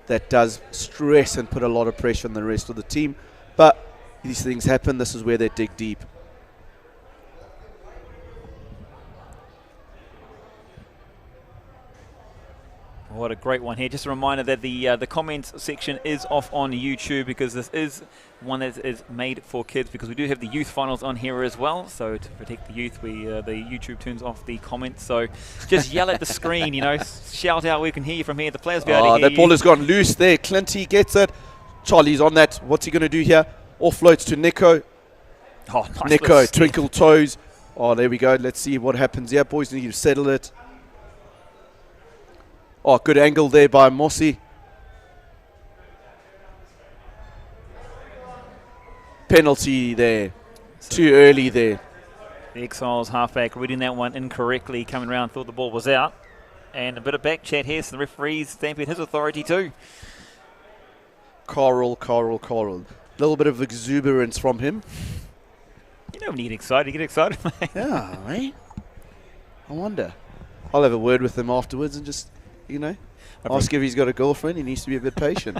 That does stress and put a lot of pressure on the rest of the team. But these things happen. This is where they dig deep. What a great one here. Just a reminder that the comments section is off on YouTube, because this is one that is made for kids, because we do have the youth finals on here as well. So to protect the youth, the YouTube turns off the comments. So just yell at the screen, shout out. We can hear you from here. The players be able to hear that ball has gone loose there. Clinty gets it. Charlie's on that. What's he going to do here? Offloads to Nico. Oh, nice. Nico, twinkle toes. Oh, there we go. Let's see what happens here. Boys need to settle it. Oh, good angle there by Mossy. Penalty there. Too early there. The Exiles halfback reading that one incorrectly, coming around, thought the ball was out. And a bit of back chat here, so the referee's stamping his authority too. Coral. A little bit of exuberance from him. You know when you get excited, mate. Yeah, mate. I wonder. I'll have a word with him afterwards and just, ask if he's got a girlfriend. He needs to be a bit patient.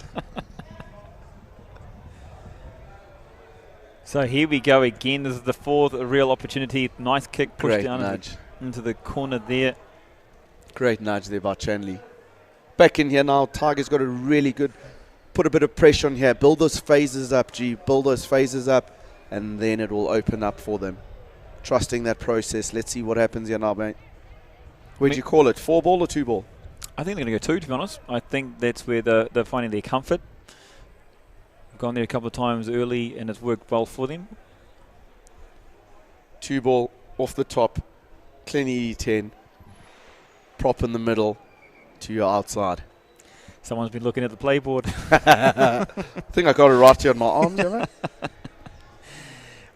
So here we go again. This is the fourth real opportunity. Nice kick pushed Great down nudge. Into the corner there. Great nudge there by Chanley. Back in here now. Tiger's got a really good, put a bit of pressure on here. Build those phases up, G. Build those phases up, and then it will open up for them. Trusting that process. Let's see what happens here now, mate. Where'd you call it? 4-ball or 2-ball? I think they're going to go 2, to be honest. I think that's where they're finding their comfort. Gone there a couple of times early, and it's worked well for them. 2-ball off the top. Clean 10. Prop in the middle to your outside. Someone's been looking at the playboard. I think I got it right here on my arms,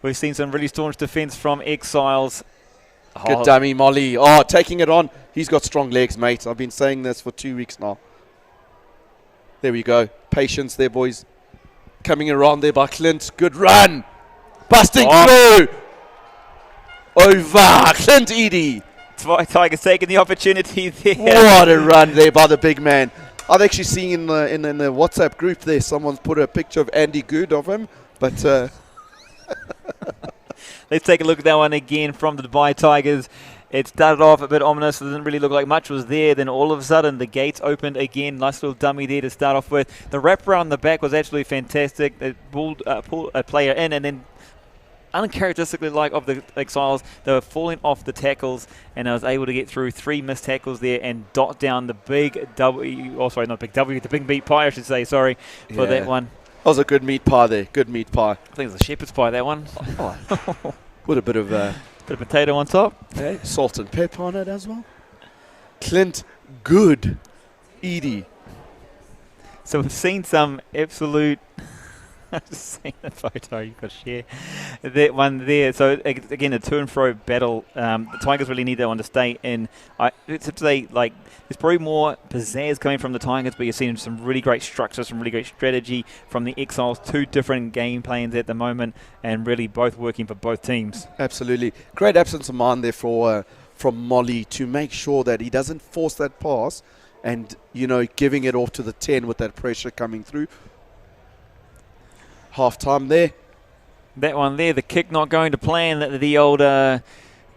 We've seen some really staunch defence from Exiles. Good dummy, Molly. Oh, taking it on. He's got strong legs, mate. I've been saying this for 2 weeks now. There we go. Patience there, boys. Coming around there by Clint. Good run. Busting through. Over. Clint Edie. Tigers taking the opportunity there. What a run there by the big man. I've actually seen in the WhatsApp group there, someone's put a picture of Andy Good of him. But let's take a look at that one again from the Dubai Tigers. It started off a bit ominous. It didn't really look like much was there. Then all of a sudden, the gates opened again. Nice little dummy there to start off with. The wrap around the back was absolutely fantastic. It pulled a player in, and then uncharacteristically like of the Exiles, they were falling off the tackles, and I was able to get through 3 missed tackles there and dot down the big W. Oh, sorry, not big W, the big meat pie, I should say. Sorry for that one. That was a good meat pie there. Good meat pie. I think it was a shepherd's pie, that one. With a bit of bit of potato on top. Okay. Salt and pepper on it as well. Clint Good. Edie. So we've seen some absolute... I've just seen the photo you've got to share. That one there. So again, a to and fro battle. The Tigers really need that one to stay in. It's to say, like, there's probably more pizzazz coming from the Tigers, but you're seeing some really great structure, some really great strategy from the Exiles. 2 different game plans at the moment, and really both working for both teams. Absolutely. Great absence of mind there from Molly to make sure that he doesn't force that pass and, giving it off to the 10 with that pressure coming through. Half-time there. That one there, the kick not going to plan. The old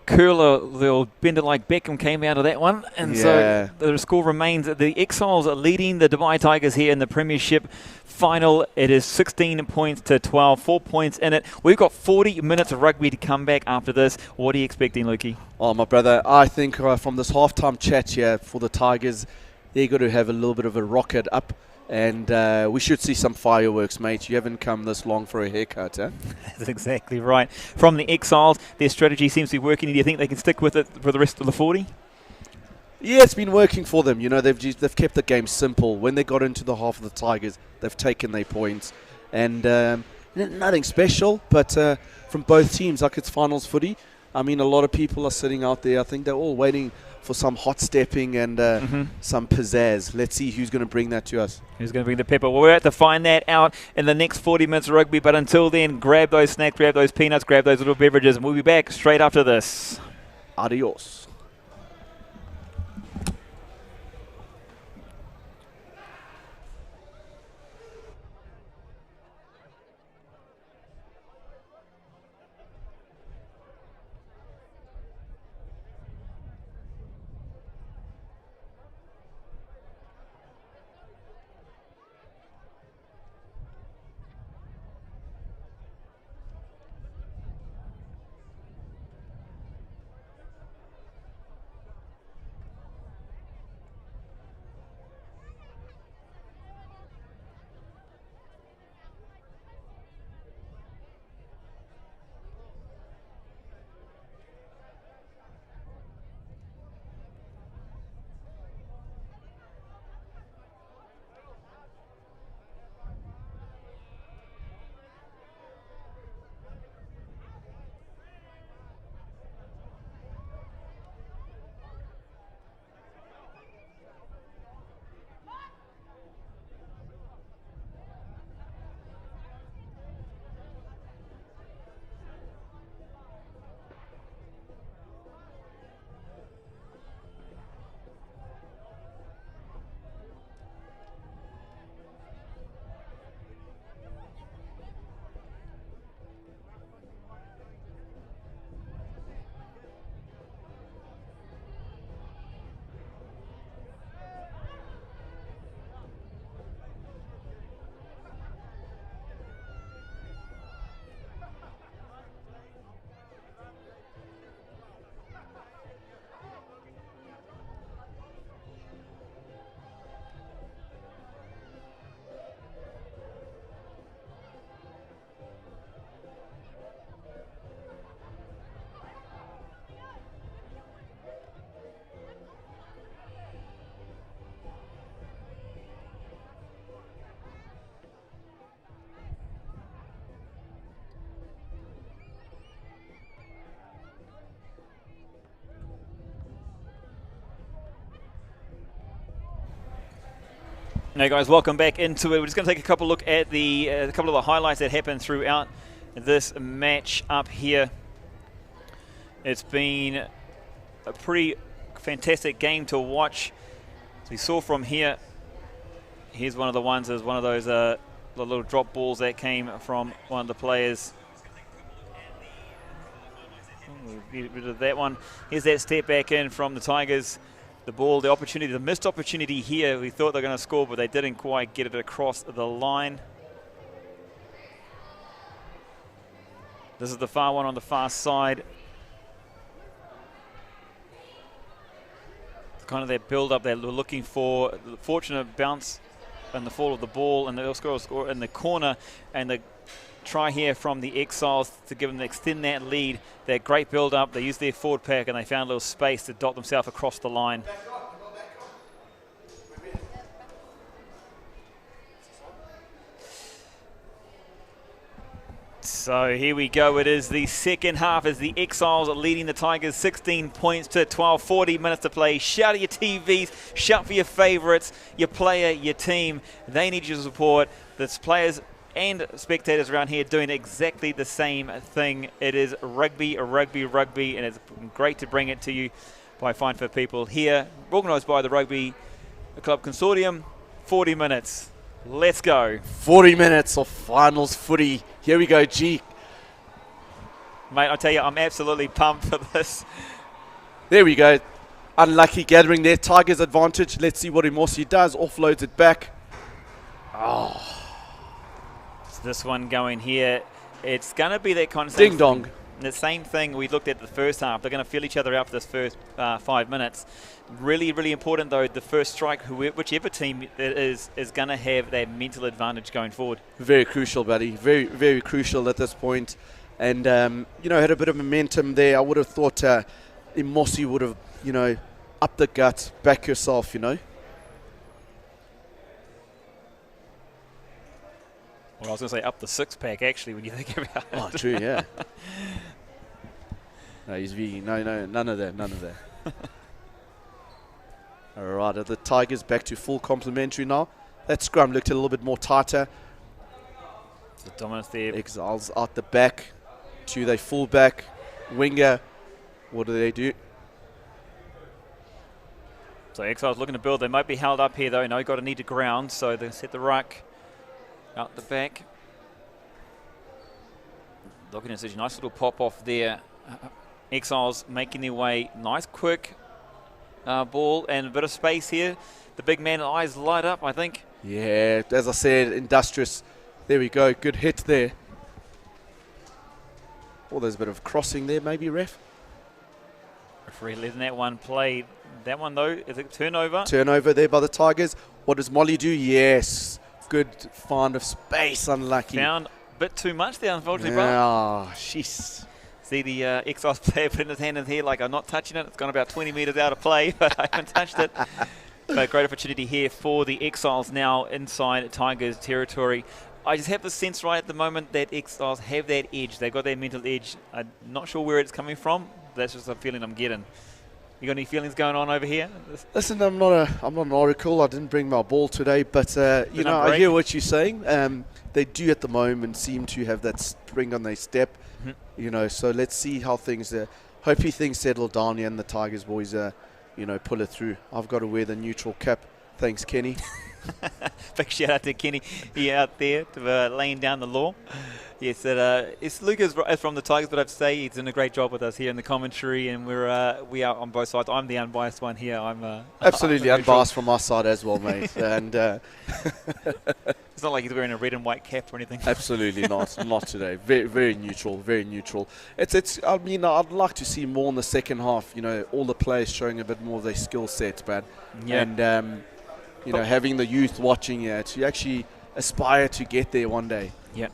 curler, the old bender like Beckham came out of that one. And so the score remains. The Exiles are leading the Dubai Tigers here in the Premiership final. It is 16 points to 12, 4 points in it. We've got 40 minutes of rugby to come back after this. What are you expecting, Lukey? Oh, my brother, I think from this half-time chat here for the Tigers, they're going to have a little bit of a rocket up. And we should see some fireworks, mate. You haven't come this long for a haircut, eh? That's exactly right. From the Exiles, their strategy seems to be working. Do you think they can stick with it for the rest of the 40? Yeah, it's been working for them. They've kept the game simple. When they got into the half of the Tigers, they've taken their points. And nothing special, but from both teams, like it's finals footy. I mean, a lot of people are sitting out there. I think they're all waiting for some hot stepping and some pizzazz. Let's see who's going to bring that to us. Who's going to bring the pepper? Well, we're at to find that out in the next 40 minutes of rugby. But until then, grab those snacks, grab those peanuts, grab those little beverages, and we'll be back straight after this. Adios. Now, guys, welcome back into it. We're just going to take a couple look at a couple of the highlights that happened throughout this match up here. It's been a pretty fantastic game to watch. As we saw from here, here's one of the ones. There's one of those the little drop balls that came from one of the players. Get rid of that one. Here's that step back in from the Tigers. The ball, the opportunity, the missed opportunity here. We thought they were going to score, but they didn't quite get it across the line. This is the far one on the far side. Kind of that build-up that we're looking for. The fortunate bounce and the fall of the ball, and they'll score in the corner, and the try here from the Exiles to give them extend that lead. That great build-up. They used their forward pack, and they found a little space to dot themselves across the line. So here we go. It is the second half as the Exiles are leading the Tigers 16 points to 12, 40 minutes to play. Shout at your TVs, shout for your favourites, your player, your team. They need your support. There's players and spectators around here doing exactly the same thing. It is rugby, rugby, rugby, and it's great to bring it to you by Fine for People here, organised by the Rugby Club Consortium. 40 minutes. Let's go. 40 minutes of finals footy. Here we go, G. Mate, I tell you, I'm absolutely pumped for this. There we go. Unlucky gathering there. Tigers advantage. Let's see what Imosi does. Offloads it back. Oh. This one going here, it's going to be that kind of ding dong. The same thing we looked at the first half. They're going to feel each other out for this first 5 minutes. Really, really important, though, the first strike, whichever team it is going to have that mental advantage going forward. Very crucial, buddy. Very, very crucial at this point. And, had a bit of momentum there. I would have thought Imosi would have, up the gut, back yourself, Well, I was going to say up the six-pack, actually, when you think about it. Oh, true, yeah. No, he's vegan. No, none of that. All right, the Tigers back to full complementary now. That scrum looked a little bit more tighter. The dominance there. Exiles out the back. To their full-back. Winger, what do? So Exiles looking to build. They might be held up here, though. No, got to need to ground, so they set the ruck. Out the back. Looking at such a nice little pop off there. Exiles making their way. Nice quick ball and a bit of space here. The big man eyes light up, I think. Yeah, as I said, industrious. There we go. Good hit there. Oh, there's a bit of crossing there, maybe, ref. Referee letting that one play. That one, though, is it turnover? Turnover there by the Tigers. What does Molly do? Yes. Good find of space, unlucky. Found a bit too much there, unfortunately, bro. Oh, jeez. See the Exiles player putting his hand in here like, I'm not touching it. It's gone about 20 metres out of play, but I haven't touched it. But great opportunity here for the Exiles now inside Tigers territory. I just have the sense right at the moment that Exiles have that edge. They've got that mental edge. I'm not sure where it's coming from. That's just a feeling I'm getting. You got any feelings going on over here? Listen, I'm not an oracle. I didn't bring my ball today, but I hear what you're saying. They do at the moment seem to have that spring on their step. Mm-hmm. So let's see how things. Hopefully things settle down here and the Tigers boys, pull it through. I've got to wear the neutral cap. Thanks, Kenny. Big shout out to Kenny. He out there laying down the law. Yes, it's Lucas from the Tigers, but I have to say he's doing a great job with us here in the commentary, and we are on both sides. I'm the unbiased one here. I'm absolutely unbiased from my side as well, mate. And it's not like he's wearing a red and white cap or anything. Absolutely not. Not today. Very, very neutral. Very neutral. I mean, I'd like to see more in the second half. All the players showing a bit more of their skill set, man. Yeah. And having the youth watching to actually aspire to get there one day. Yeah.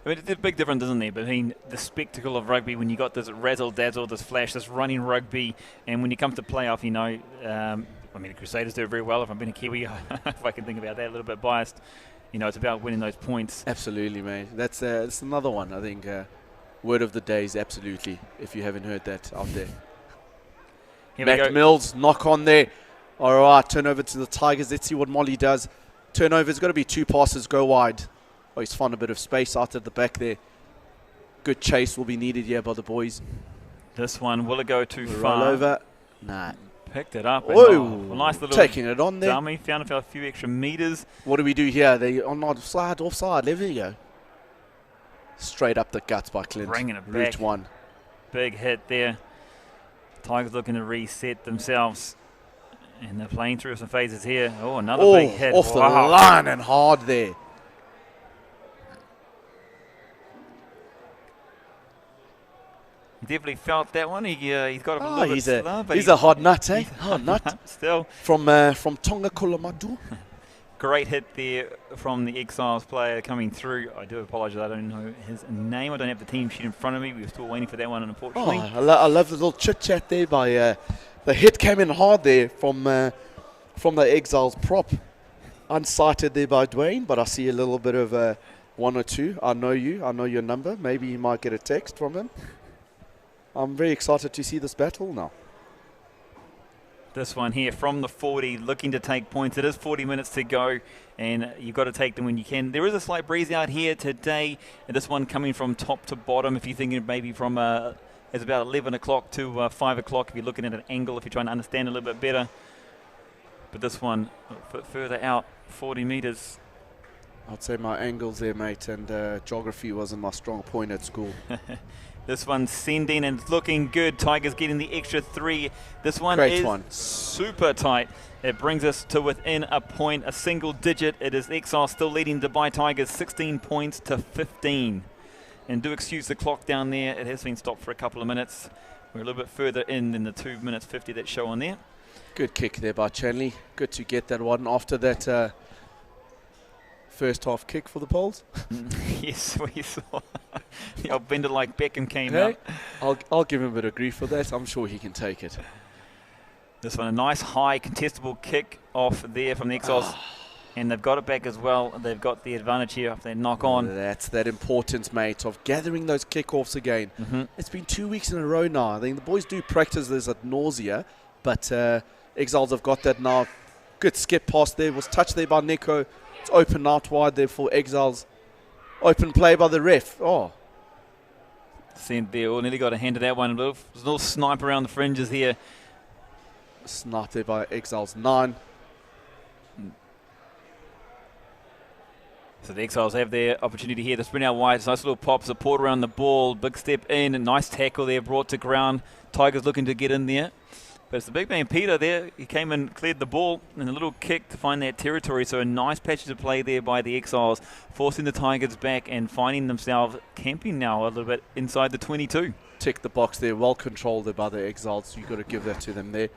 I mean, it's a big difference, isn't there, between the spectacle of rugby when you got this razzle-dazzle, this flash, this running rugby, and when you come to playoff, the Crusaders do it very well. If I'm being a Kiwi, if I can think about that, a little bit biased. It's about winning those points. Absolutely, mate. That's another one, I think. Word of the day is absolutely, if you haven't heard that out there. Mac Mills, knock on there. All right, turn over to the Tigers. Let's see what Molly does. Turnover's got to be 2 passes, go wide. Oh, he's found a bit of space out at the back there. Good chase will be needed here by the boys. This one, will it go too far? Roll over. Nah. Picked it up. Whoa. A nice little taking it on there. dummy. Found a few extra meters. What do we do here? They are not offside. There we go. Straight up the guts by Clint. Bringing it Route back. 1. Big hit there. Tigers looking to reset themselves. And they're playing through some phases here. Oh, another big hit. Off the line and hard there. He definitely felt that one. He's got a little bit slow, but he's a hard nut, eh? Hard nut. Still. From Tonga Kulamatu. Great hit there from the Exiles player coming through. I do apologise, I don't know his name. I don't have the team sheet in front of me. We're still waiting for that one, unfortunately. Oh, I love the little chit-chat there by... the hit came in hard there from the Exiles prop. Unsighted there by Dwayne, but I see a little bit of 1 or 2. I know you. I know your number. Maybe you might get a text from him. I'm very excited to see this battle now. This one here from the 40, looking to take points. It is 40 minutes to go, and you've got to take them when you can. There is a slight breeze out here today, and this one coming from top to bottom. If you're thinking maybe from it's about 11 o'clock to 5 o'clock, if you're looking at an angle, if you're trying to understand a little bit better. But this one, a bit further out, 40 meters. I'd say my angles there, mate, and geography wasn't my strong point at school. This one's sending and it's looking good. Tigers getting the extra 3. This one super tight. It brings us to within a point, a single digit. It is Exiles still leading Dubai Tigers 16 points to 15. And do excuse the clock down there. It has been stopped for a couple of minutes. We're a little bit further in than the 2 minutes 50 that show on there. Good kick there by Chanley. Good to get that one after that first half kick for the Poles. Yes, we saw. The old bender like Beckham came out. I'll give him a bit of grief for that. I'm sure he can take it. This one, a nice high contestable kick off there from the Exiles. And they've got it back as well. They've got the advantage here if they knock on. That's that importance, mate, of gathering those kickoffs again. It's been 2 weeks in a row now. I think the boys do practice this at nausea, but Exiles have got that now. Good skip pass there. Was touched there by Nico. It's open out wide there for Exiles. Open play by the ref. Oh. Sent there. Nearly got a hand to that one. There's a little snipe around the fringes here. Snipe there by Exiles 9. So the Exiles have their opportunity here to sprint out wide. It's a nice little pop, support around the ball. Big step in. A nice tackle there brought to ground. Tigers looking to get in there. But it's the big man, Peter, there. He came and cleared the ball and a little kick to find that territory. So a nice patch of play there by the Exiles, forcing the Tigers back and finding themselves camping now a little bit inside the 22. Tick the box there. Well controlled there by the Exiles. You've got to give that to them there.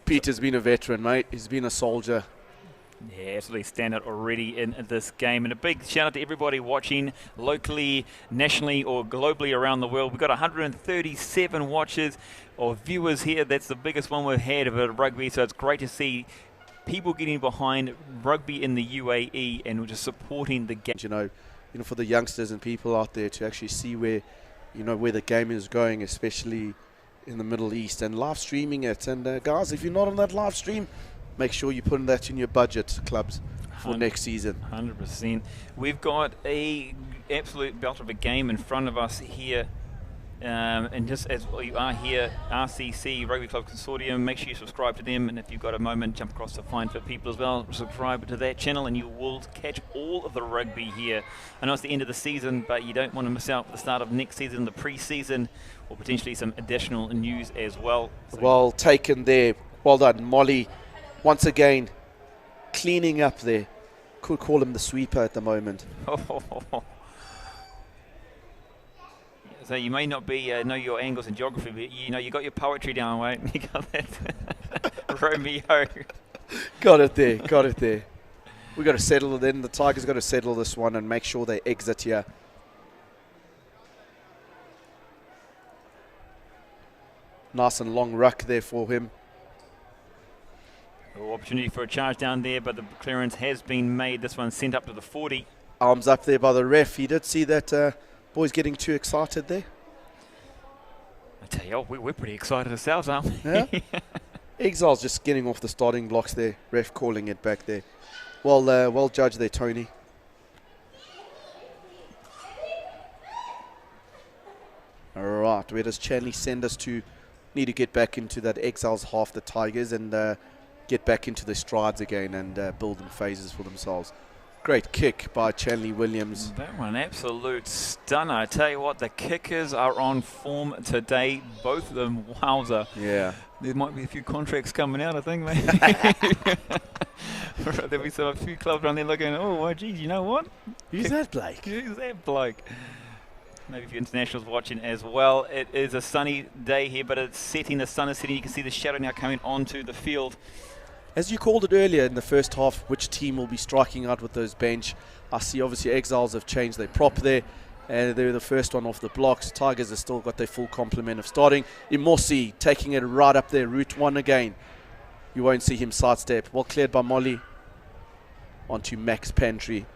Peter's been a veteran, mate. He's been a soldier. Yeah, absolutely standout already in this game. And a big shout out to everybody watching locally, nationally or globally around the world. We've got 137 watchers or viewers here. That's the biggest one we've had of rugby. So it's great to see people getting behind rugby in the UAE and just supporting the game. You know, for the youngsters and people out there to actually see where the game is going, especially in the Middle East, and live streaming it. And guys, if you're not on that live stream, make sure you put that in your budget, clubs, for next season. 100%. We've got a absolute belt of a game in front of us here. And just as you are here, RCC, Rugby Club Consortium, make sure you subscribe to them. And if you've got a moment, jump across to Find Fit People as well. Subscribe to that channel and you will catch all of the rugby here. I know it's the end of the season, but you don't want to miss out the start of next season, the pre-season, or potentially some additional news as well. So well taken there. Well done, Molly. Once again, cleaning up there. Could call him the sweeper at the moment. So you may not be know your angles in geography, but you got your poetry down, right? You got that Romeo. Got it there. We got to settle it in. The Tigers got to settle this one and make sure they exit here. Nice and long ruck there for him. Opportunity for a charge down there, but the clearance has been made. This one sent up to the 40. Arms up there by the ref. He did see that boys getting too excited there. I tell you, we're pretty excited ourselves, aren't we? Yeah. Exiles just getting off the starting blocks there. Ref calling it back there. Well judged there, Tony. All right, where does Chanley send us to? Need to get back into that Exiles half the Tigers and get back into their strides again and build them phases for themselves. Great kick by Chanley Williams. That one, absolute stunner. I tell you what, the kickers are on form today. Both of them, wowza. Yeah. There might be a few contracts coming out, I think, maybe. There'll be a few clubs around there looking, oh, well, geez, you know what? Who's that bloke? Who's that bloke? Maybe a few internationals watching as well. It is a sunny day here, but it's setting. The sun is setting. You can see the shadow now coming onto the field. As you called it earlier in the first half, which team will be striking out with those bench? I see obviously Exiles have changed their prop there. And they're the first one off the blocks. Tigers have still got their full complement of starting. Imosi taking it right up there, route one again. You won't see him sidestep. Well cleared by Molly. Onto Max Pantry.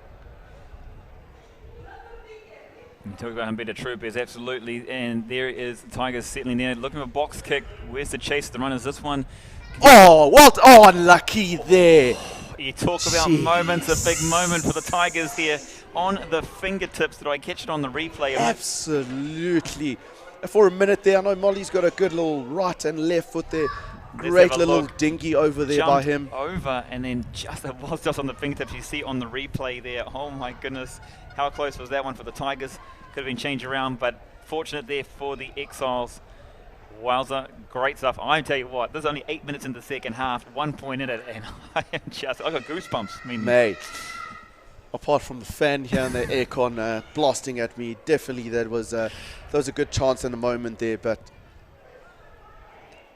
Talking about him being a troopers, absolutely. And there is the Tigers settling there. Looking for a box kick. Where's the chase? The runners. This one. Oh, unlucky there. You talk about moments, a big moment for the Tigers here on the fingertips. Did I catch it on the replay? Absolutely. For a minute there, I know Molly's got a good little right and left foot there. Great little dinghy over there by him. Over, and then it was just on the fingertips. You see on the replay there. Oh my goodness, how close was that one for the Tigers? Could have been changed around, but fortunate there for the Exiles. Wowza, great stuff. I tell you what, there's only 8 minutes in the second half, 1 point in it, and I got goosebumps. I mean, mate, apart from the fan here and the aircon blasting at me, definitely that was a good chance in the moment there, but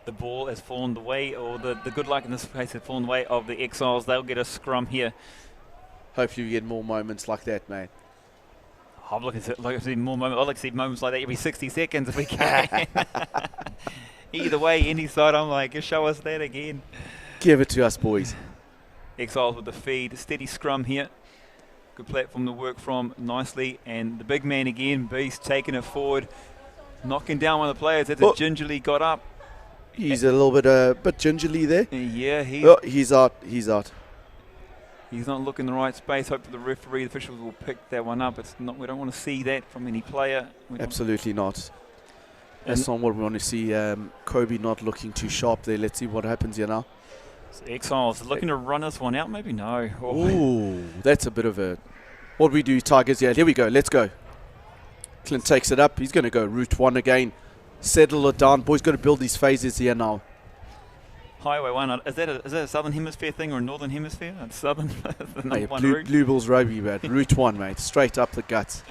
the ball has fallen the way, or the good luck in this case has fallen the way of the Exiles. They'll get a scrum here. Hopefully we get more moments like that, mate. I'm looking to see more moments. I'd like to see moments like that every 60 seconds if we can. Either way, any side, I'm like, show us that again. Give it to us, boys. Exiles with the feed. Steady scrum here. Good platform to work from nicely. And the big man again, Beast, taking it forward. Knocking down one of the players that gingerly got up. He's a little bit gingerly there. Yeah, he's out. He's out. He's not looking in the right space. Hopefully the referee, the officials will pick that one up. It's not. We don't want to see that from any player. Absolutely not. That's not what we want to see. Kobe not looking too sharp there. Let's see what happens here now. So Exiles looking to run this one out. Maybe no. Ooh, that's a bit of a... What do we do, Tigers? Yeah, here we go. Let's go. Clint takes it up. He's going to go route one again. Settle it down. Boys got to build these phases here now. Highway 1, is that a Southern Hemisphere thing or a Northern Hemisphere? It's Southern. Hey, Blue Bulls rugby, mate. Route 1, mate. Straight up the guts.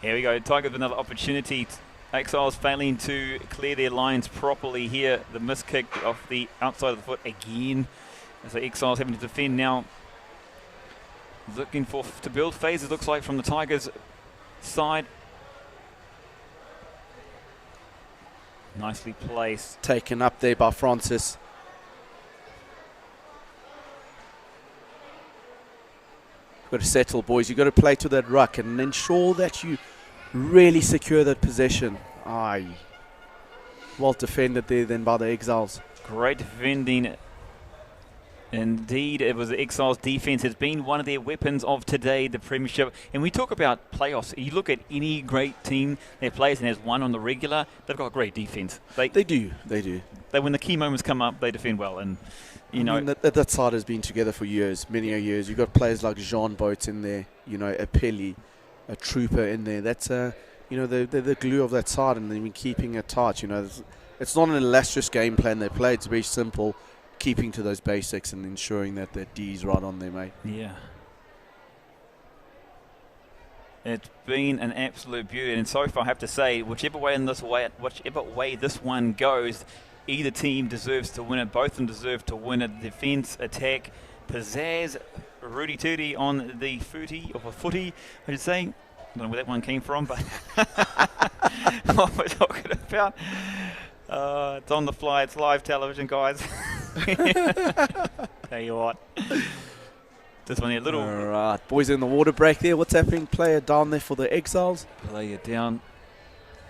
Here we go. Tigers with another opportunity. Exiles failing to clear their lines properly here. The miss kick off the outside of the foot again. So Exiles having to defend now. Looking to build phases, looks like, from the Tigers' side. Nicely placed. Taken up there by Francis. Got to settle, boys. You've got to play to that ruck and ensure that you really secure that possession. Aye. Well defended there then by the Exiles. Great defending. Indeed, it was the Exiles' defence. It's been one of their weapons of today, the Premiership. And we talk about playoffs. You look at any great team that plays and has won on the regular, they've got great defence. They do. When the key moments come up, they defend well. And you know, that side has been together for years, many years. You've got players like Jean Boats in there, you know, a Pelly, a Trooper in there. That's you know, they're the glue of that side, and they've been keeping it tight. You know, it's not an illustrious game plan they play. It's very simple, keeping to those basics and ensuring that their D's right on there, mate. Yeah. It's been an absolute beauty, and so far I have to say, whichever way this one goes, either team deserves to win it. Both of them deserve to win it. Defense, attack, pizzazz, Rudy Tooty on the footy, I should say. I don't know where that one came from, but what we're talking about. It's on the fly. It's live television, guys. Tell you what. This one here, little... All right, boys in the water break there. What's happening? Player down there for the Exiles. Player down.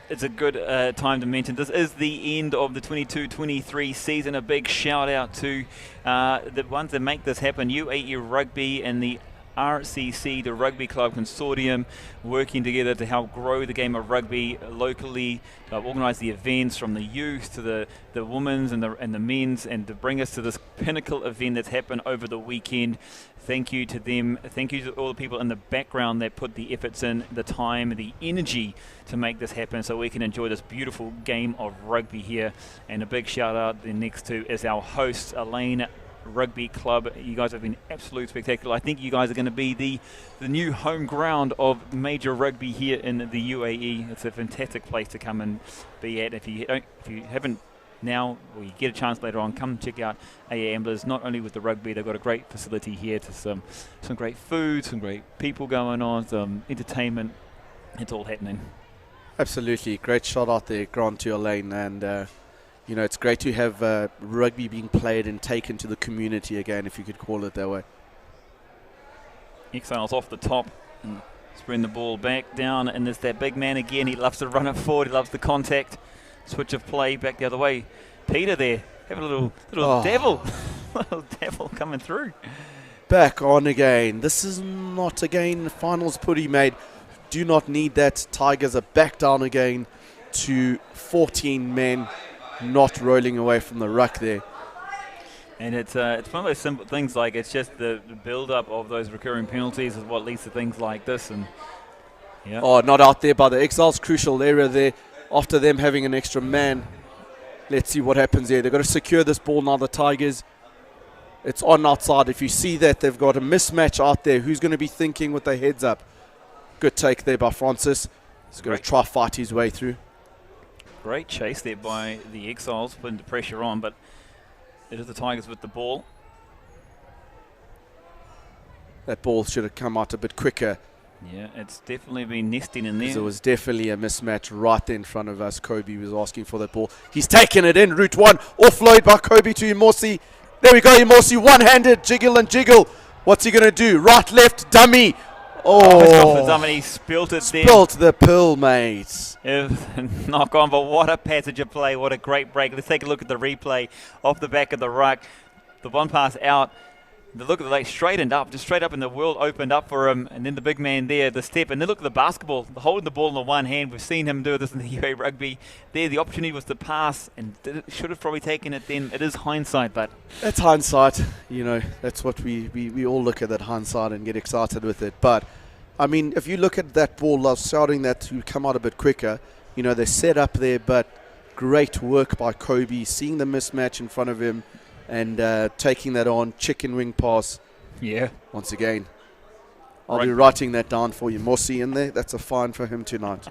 it's a good time to mention this is the end of the 22-23 season. A big shout out to the ones that make this happen, UAE Rugby and the RCC, the Rugby Club Consortium, working together to help grow the game of rugby locally, organise the events from the youth to the women's and the men's, and to bring us to this pinnacle event that's happened over the weekend. Thank you to them. Thank you to all the people in the background that put the efforts in, the time, the energy to make this happen so we can enjoy this beautiful game of rugby here. And a big shout out the next to is our host, Elaine Rugby Club. You guys have been absolutely spectacular. I think you guys are going to be the new home ground of major rugby here in the UAE. It's a fantastic place to come and be at. If you haven't now, or you get a chance later on, come check out AA Amblers. Not only with the rugby, they've got a great facility here to some great food, some great people going on, some entertainment. It's all happening. Absolutely. Great shot out there, Grant, to Elaine. And it's great to have rugby being played and taken to the community again, if you could call it that way. Exiles off the top and spreading the ball back down, and there's that big man again. He loves to run it forward. He loves the contact. Switch of play back the other way. Peter there, having a little devil, little devil coming through. Back on again. This is not again finals putty, mate. Do not need that. Tigers are back down again to 14 men. Not rolling away from the ruck there. And it's one of those simple things, like it's just the build-up of those recurring penalties is what leads to things like this. And yeah. Oh, not out there by the Exiles. Crucial area there after them having an extra man. Let's see what happens there. They've got to secure this ball now, the Tigers. It's on outside. If you see that, they've got a mismatch out there. Who's going to be thinking with their heads up? Good take there by Francis. He's going to try fight his way through. Great chase there by the Exiles, putting the pressure on, but it is the Tigers with the ball. That ball should have come out a bit quicker. Yeah, it's definitely been nesting in there. There was definitely a mismatch right there in front of us. Kobe was asking for that ball. He's taken it in. Route one. Offload by Kobe to Imorsi. There we go, Imorsi. One-handed. Jiggle and jiggle. What's he going to do? Right, left, dummy. Oh, he spilt it there. Spilt the pill, mate. Knock on, but what a passage of play. What a great break. Let's take a look at the replay off the back of the ruck. The one pass out. The look at the leg straightened up, just straight up, and the world opened up for him. And then the big man there, the step. And then look at the basketball, holding the ball in the one hand. We've seen him do this in the UAE Rugby. There, the opportunity was to pass, and should have probably taken it then. It is hindsight, but... That's hindsight. That's what we all look at, that hindsight, and get excited with it. But, I mean, if you look at that ball, I was shouting that to come out a bit quicker. They're set up there, but great work by Kobe, seeing the mismatch in front of him, and taking that on, chicken wing pass. Yeah. Once again. I'll be writing that down for you. Morsi in there. That's a fine for him tonight.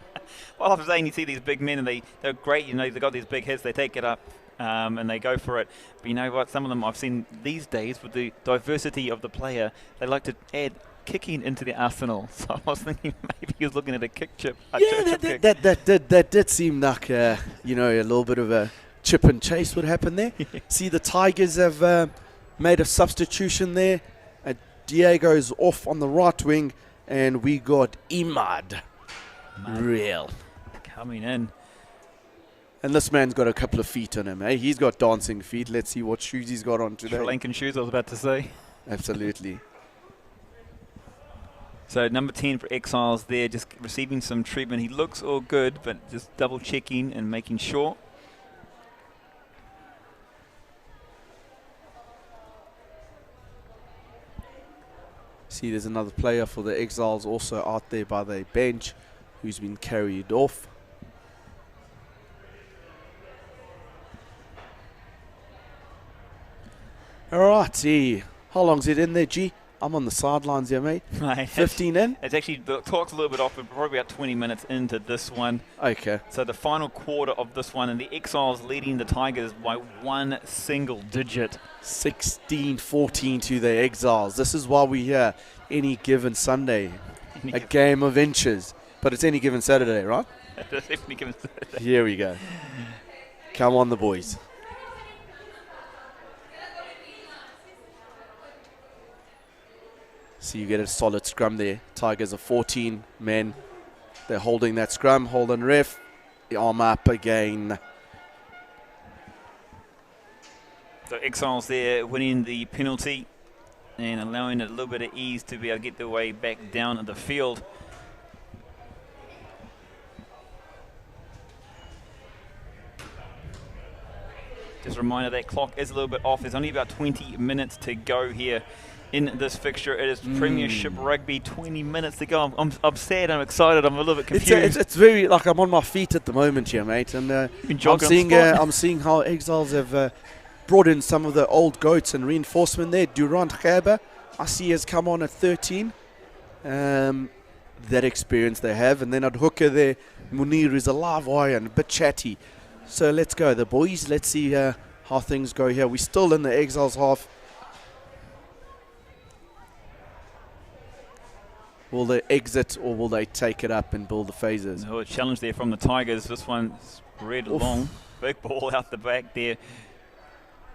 Well, I'm saying you see these big men, and they're great. They've got these big hits. They take it up and they go for it. But you know what? Some of them I've seen these days, with the diversity of the player, they like to add kicking into the arsenal. So I was thinking maybe he was looking at a kick chip. That did seem like a little bit of a chip and chase would happen there. See, the Tigers have made a substitution there. Diego's off on the right wing, and we got Imad Real coming in. And this man's got a couple of feet on him, eh? He's got dancing feet. Let's see what shoes he's got on today. Sri Lankan shoes, I was about to say. Absolutely. So number 10 for Exiles there, just receiving some treatment. He looks all good, but just double checking and making sure. See, there's another player for the Exiles also out there by the bench who's been carried off. Alright, see. How long's it in there, G? I'm on the sidelines here, mate. 15 in? It's actually, the clock's a little bit off. We're probably about 20 minutes into this one. Okay. So the final quarter of this one, and the Exiles leading the Tigers by one single digit. 16-14 to the Exiles. This is why we're here any given Sunday. A game of inches. But it's any given Saturday, right? It's any given Saturday. Here we go. Come on, the boys. So you get a solid scrum there. Tigers are 14 men. They're holding that scrum. Hold on, ref. arm up again. So Exiles there winning the penalty and allowing a little bit of ease to be able to get their way back down the field. Just a reminder that clock is a little bit off. There's only about 20 minutes to go here in this fixture. It is Premiership Rugby, 20 minutes to go. I'm sad, I'm excited, I'm a little bit confused. It's very, like, I'm on my feet at the moment here, mate. And I'm seeing how Exiles have brought in some of the old goats and reinforcement there. Durant Gerber, I see, has come on at 13. That experience they have. And then at hooker there, Munir is a live wire and a bit chatty. So let's go, the boys. Let's see how things go here. We're still in the Exiles half. Will they exit or will they take it up and build the phases? Oh, a challenge there from the Tigers. This one's red long. Big ball out the back there.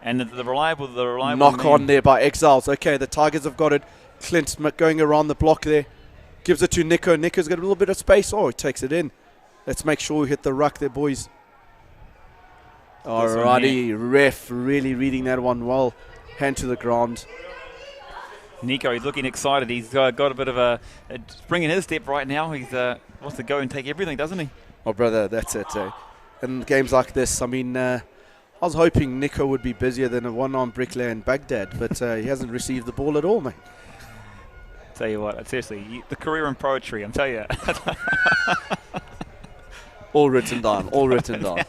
And the reliable knock on there by Exiles. Okay, the Tigers have got it. Clint going around the block there. Gives it to Nico. Nico's got a little bit of space. Oh, he takes it in. Let's make sure we hit the ruck there, boys. Alrighty, ref really reading that one well. Hand to the ground. Nico, he's looking excited. He's got a bit of a spring in his step right now. He wants to go and take everything, doesn't he? Oh, brother, that's it. In games like this, I mean, I was hoping Nico would be busier than a one-arm bricklayer in Baghdad, but he hasn't received the ball at all, mate. Tell you what, seriously, the career in poetry, I'm telling you. All written down, all written down.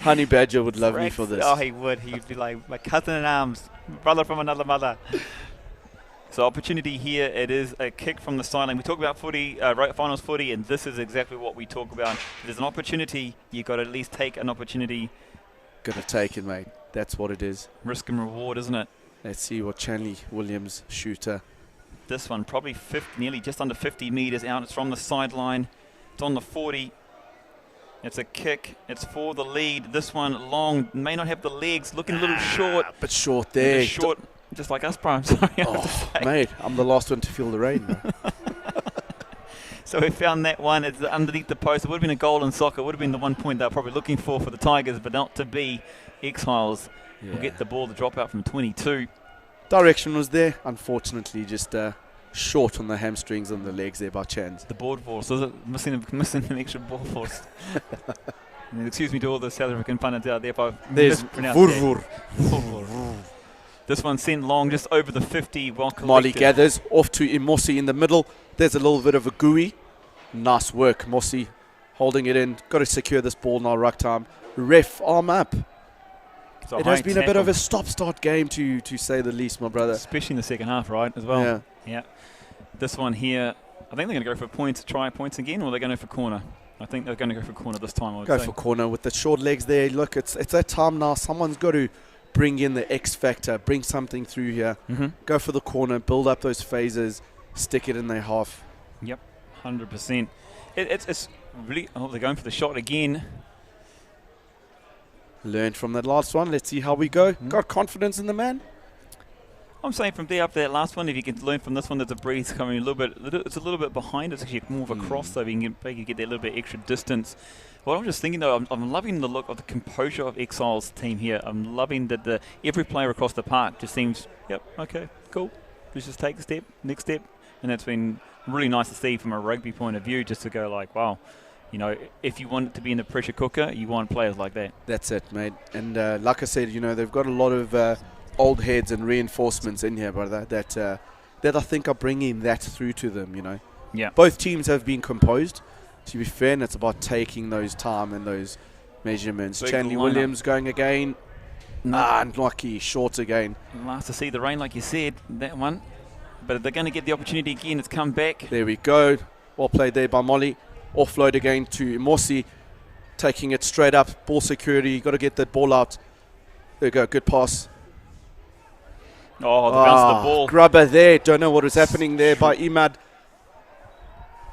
Honey Badger would love me for this. Oh, he would. He'd be like my cousin in arms, brother from another mother. So opportunity here. It is a kick from the sideline. We talk about footy, finals footy, and this is exactly what we talk about. If there's an opportunity, you've got to at least take an opportunity. Got to take it, mate. That's what it is. Risk and reward, isn't it? Let's see what Chanley Williams shooter. This one probably nearly just under 50 metres out. It's from the sideline. It's on the 40. It's a kick. It's for the lead. This one long. May not have the legs. Looking a little short. But short there. Short, just like us, Prime. Sorry. Oh, mate, I'm the last one to feel the rain. So we found that one. It's underneath the post. It would have been a goal in soccer. It would have been the 1 point they were probably looking for the Tigers, but not to be. Exiles will get the ball to drop out from 22. Direction was there. Unfortunately, just short on the hamstrings and the legs there by chance. The board force, is it? Missing an extra ball force. And excuse me to all the South African punters out there if I've mispronounced that. This one sent long, just over the 50. Well collected. Molly gathers off to Imosi in the middle. There's a little bit of a gooey. Nice work, Mossy. Holding it in. Got to secure this ball now, ruck time. Ref, arm up. It has been a bit of a stop-start game, to say the least, my brother. Especially in the second half, right, as well. Yeah. This one here, I think they're going to go for points, try points again, or they're going to go for corner. I think they're going to go for corner this time, I would say. Go for corner with the short legs there. Look, it's that time now. Someone's got to bring in the X factor, bring something through here. Go for the corner, build up those phases, stick it in their half. Yep, 100%. It's really, they're going for the shot again. Learned from that last one. Let's see how we go. Got confidence in the man? I'm saying from there up to that last one, if you can learn from this one, there's a breeze coming a little bit. It's a little bit behind. It's actually more of a cross, so you can get that little bit extra distance. Well, I'm just thinking though, I'm loving the look of the composure of Exiles team here. I'm loving that every player across the park just seems, yep, okay, cool. Let's just take a step, next step, and that's been really nice to see from a rugby point of view. Just to go like, wow. You know, if you want it to be in the pressure cooker, you want players like that. That's it, mate. And like I said, you know, they've got a lot of old heads and reinforcements in here, brother, that I think are bringing that through to them, you know. Yeah. Both teams have been composed, to be fair, and it's about taking those time and those measurements. Chanley Williams going again. Unlucky, short again. Nice to see the rain, like you said, that one. But they're going to get the opportunity again. It's come back. There we go. Well played there by Molly. Offload again to Mossy, taking it straight up. Ball security, got to get that ball out. There we go, good pass. Oh, they bounced the ball. Grubber there, don't know what was happening there by Imad.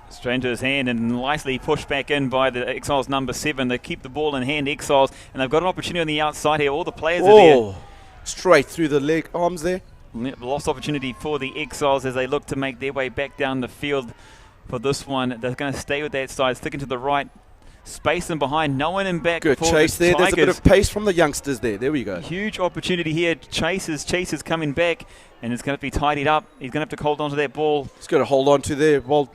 Straight into his hand and nicely pushed back in by the Exiles number 7. They keep the ball in hand, Exiles, and they've got an opportunity on the outside here. All the players are there. Straight through the leg arms there. Lost opportunity for the Exiles as they look to make their way back down the field. For this one, they're going to stay with that side, sticking to the right. space them behind. No one in back. Good for chase the there. Tigers. There's a bit of pace from the youngsters there. There we go. Huge opportunity here. Chase is coming back, and it's going to be tidied up. He's going to have to hold on to that ball. He's got to hold on to there. Well,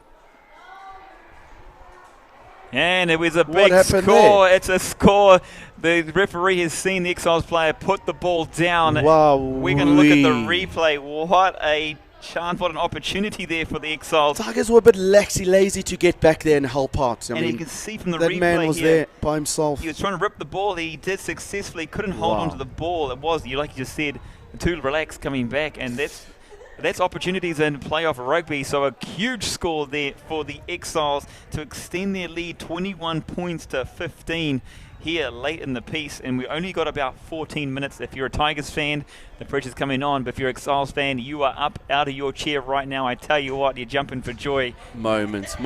and it was a big happened score. there? It's a score. The referee has seen the Exiles player put the ball down. Wow. We're going to look at the replay. What a chance, what an opportunity there for the Exiles. Tigers were a bit lazy to get back there and help out. I and mean, you can see from the that replay man was here, there by himself. he was trying to rip the ball. He did successfully. Couldn't hold on to the ball. It was, like you just said, too relaxed coming back. And that's opportunities in playoff rugby. So a huge score there for the Exiles to extend their lead 21 points to 15 here late in the piece. And we only got about 14 minutes. If you're a Tigers fan, the pressure's coming on. But if you're an Exiles fan, you are up out of your chair right now. I tell you what, you're jumping for joy. Moments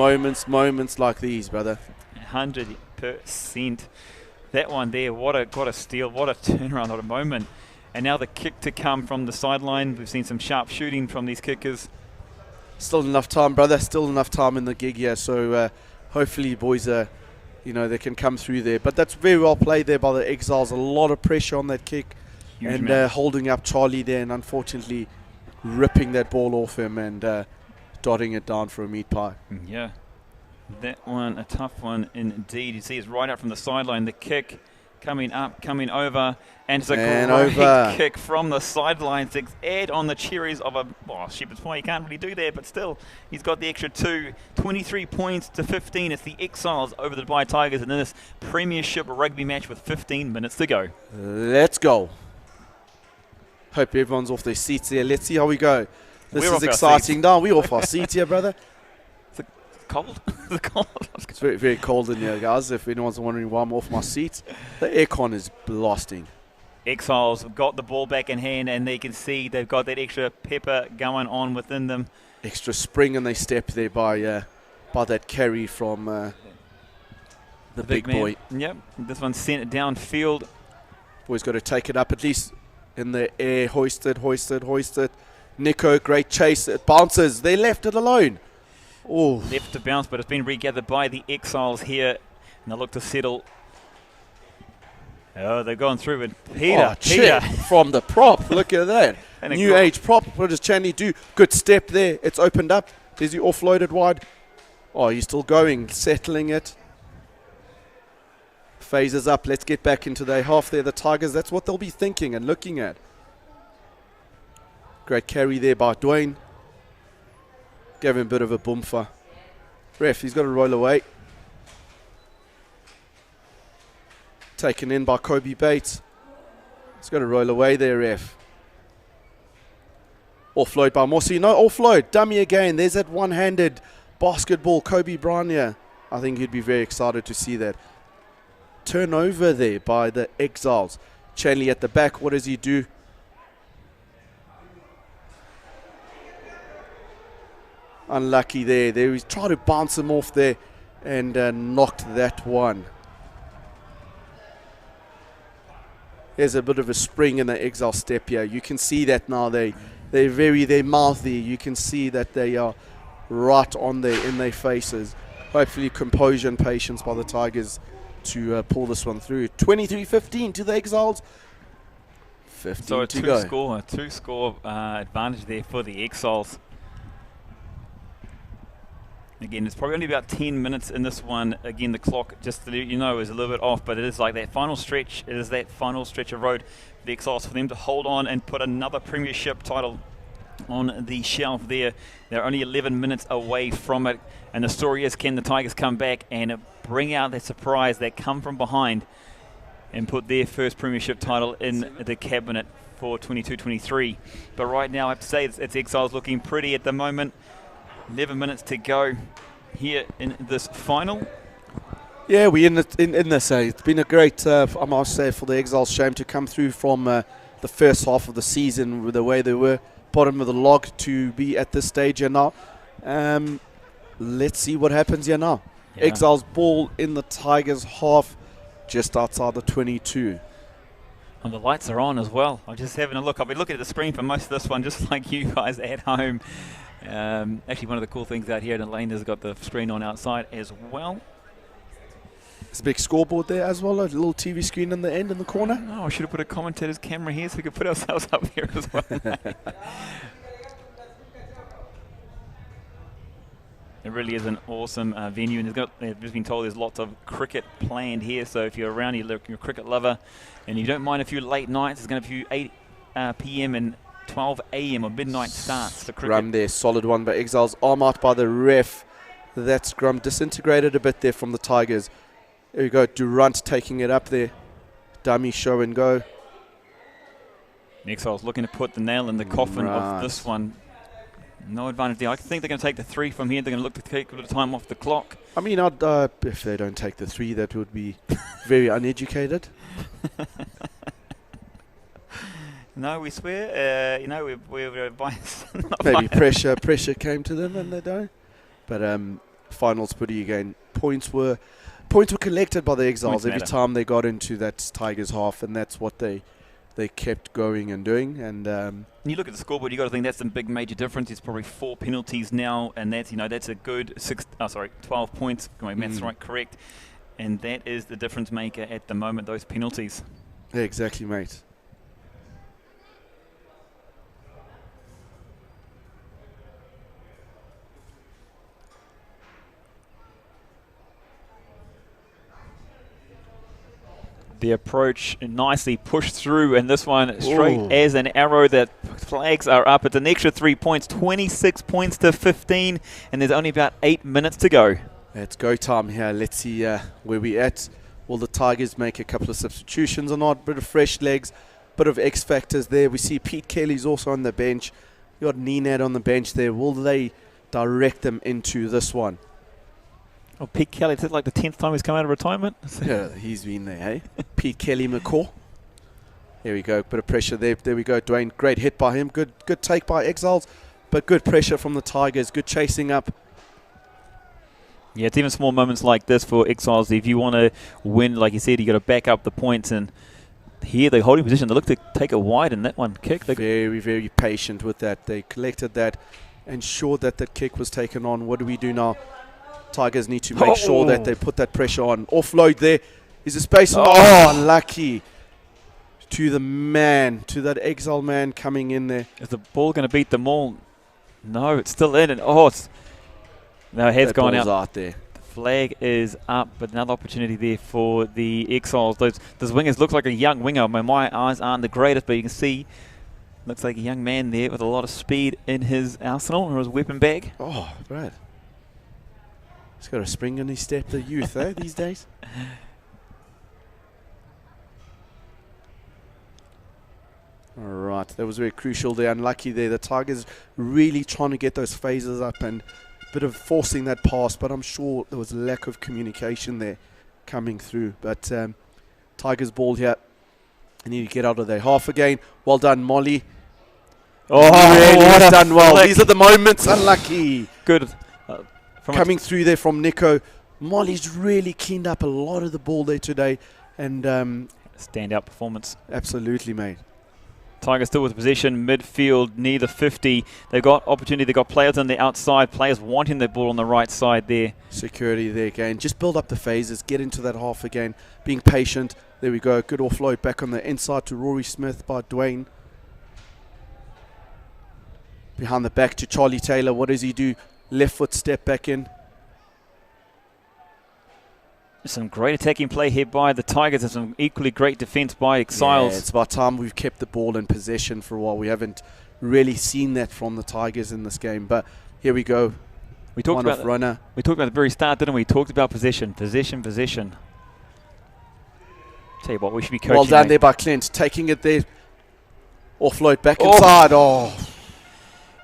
like these, brother. 100%. That one there, what a steal, what a turnaround, what a moment. And now the kick to come from the sideline. We've seen some sharp shooting from these kickers. Still enough time, brother. Still enough time in the gig here. So hopefully, boys, they can come through there. But that's very well played there by the Exiles. A lot of pressure on that kick. Huge and man. holding up Charlie there and unfortunately ripping that ball off him and dotting it down for a meat pie. Yeah. That one, a tough one indeed. You see it's right out from the sideline. The kick coming up, coming over. And it's a great kick from the sidelines to add on the cherries of a shepherd's pie. You can't really do that, but still, he's got the extra 2. 23 points to 15. It's the Exiles over the Dubai Tigers in this Premiership rugby match with 15 minutes to go. Let's go. Hope everyone's off their seats here. Let's see how we go. This is exciting. No, we're off our seats here, brother. Is it cold? Is it cold? It's very, very cold in here, guys. If anyone's wondering why I'm off my seats, the aircon is blasting. Exiles have got the ball back in hand, and they can see they've got that extra pepper going on within them. Extra spring in their step there by that carry from the big boy. Yep, this one sent it downfield. Boy's got to take it up at least in the air. Hoisted. Nico, great chase. It bounces. They left it alone. Oh, Left to bounce, but it's been regathered by the Exiles here, and they look to settle. Oh, they're going through with Peter from the prop. Look at that. New age prop. What does Chandy do? Good step there. It's opened up. Is he offloaded wide? Oh, he's still going. Settling it. Phases up. Let's get back into their half there. The Tigers, that's what they'll be thinking and looking at. Great carry there by Dwayne. Gave him a bit of a boomfer. Ref, he's got to roll away. Taken in by Kobe Bates. He's got to roll away there, ref. Offload by Mossy. No, offload. Dummy again. There's that one-handed basketball. Kobe Brown here. I think he'd be very excited to see that. Turnover there by the Exiles. Chanley at the back. What does he do? Unlucky there. He's trying to bounce him off there and knocked that one. There's a bit of a spring in the Exile step here. You can see that now. They're mouthy. You can see that they are right on there in their faces. Hopefully composure and patience by the Tigers to pull this one through. 23-15 to the Exiles. 15 so to go. A two-score advantage there for the Exiles. Again, it's probably only about 10 minutes in this one. Again, the clock, just to let you know, is a little bit off, but it is like that final stretch. It is that final stretch of road for the Exiles for them to hold on and put another Premiership title on the shelf there. They're only 11 minutes away from it. And the story is, can the Tigers come back and bring out that surprise that come from behind and put their first Premiership title in the cabinet for 22-23. But right now, I have to say, it's Exiles looking pretty at the moment. 11 minutes to go here in this final. Yeah, we're in this. It's been a great, I must say, for the Exiles. Shame to come through from the first half of the season with the way they were, bottom of the log, to be at this stage here now. Let's see what happens here now. Yeah. Exiles ball in the Tigers half, just outside the 22. And the lights are on as well. I'm just having a look. I've been looking at the screen for most of this one, just like you guys at home. Actually, one of the cool things out here in the lane has got the screen on outside as well. There's a big scoreboard there as well, a little TV screen in the end in the corner. Oh, I should have put a commentator's camera here so we could put ourselves up here as well. It really is an awesome venue, and I've just been told there's lots of cricket planned here. So if you're around, you're a cricket lover, and you don't mind a few late nights, there's going to be a few 8 p.m. and 12 a.m. or midnight starts for cricket. Scrum there, solid one by Exiles, arm out by the ref. That scrum disintegrated a bit there from the Tigers. There you go, Durant taking it up there. Dummy show and go. Exiles looking to put the nail in the coffin of this one. No advantage there. I think they're going to take the 3 from here. They're going to look to take a bit of time off the clock. I mean, if they don't take the 3, that would be very uneducated. No, we swear. We're biased. Maybe pressure came to them and they don't. But finals footy again. Points were collected by the Exiles every time they got into that Tigers half, and that's what they kept going and doing. And you look at the scoreboard, you got to think that's the big major difference. It's probably 4 penalties now, and that's a good 12 points. My maths right, correct. And that is the difference maker at the moment. Those penalties. Yeah, exactly, mate. The approach nicely pushed through, and this one straight as an arrow. That flags are up. It's an extra 3 points, 26 points to 15, and there's only about 8 minutes to go. It's go time here. Let's see where we're at. Will the Tigers make a couple of substitutions or not? Bit of fresh legs, bit of X factors there. We see Pete Kelly's also on the bench. You got Nenad on the bench there. Will they direct them into this one? Oh, Pete Kelly, is it like the 10th time he's come out of retirement? Yeah, he's been there, hey? Pete Kelly McCaw. There we go, bit of pressure there. There we go, Dwayne. Great hit by him. Good take by Exiles, but good pressure from the Tigers. Good chasing up. Yeah, it's even small moments like this for Exiles. If you want to win, like you said, you got to back up the points. And here they're holding position. They look to take it wide in that one kick. Very, very patient with that. They collected that, ensured that that kick was taken on. What do we do now? Tigers need to make sure that they put that pressure on. Offload there. Is a space. Unlucky. To the man, to that Exile man coming in there. Is the ball going to beat them all? No, it's still in. And now head's gone out there. The flag is up, but another opportunity there for the Exiles. Those wingers look like a young winger. My eyes aren't the greatest, but you can see looks like a young man there with a lot of speed in his arsenal or his weapon bag. Oh, Brad. He's got a spring in his step, the youth, these days. All right, that was very crucial there. Unlucky there. The Tigers really trying to get those phases up and a bit of forcing that pass, but I'm sure there was a lack of communication there coming through. But Tigers ball here. They need to get out of their half again. Well done, Molly. Really done well. These are the moments. Unlucky. Good. Coming through there from Nico. Molly's really cleaned up a lot of the ball there today. And standout performance. Absolutely, mate. Tigers still with possession, midfield near the 50. They've got opportunity. They've got players on the outside, players wanting the ball on the right side there. Security there again. Just build up the phases, get into that half again, being patient. There we go. Good offload back on the inside to Rory Smith by Dwayne. Behind the back to Charlie Taylor. What does he do? Left foot step back in. Some great attacking play here by the Tigers and some equally great defence by Exiles. Yeah, it's about time we've kept the ball in possession for a while. We haven't really seen that from the Tigers in this game. But here we go. We talked about the very start, didn't we? We talked about possession. Tell you what, we should be coaching. Well done there by Clint. Taking it there. Offload back inside.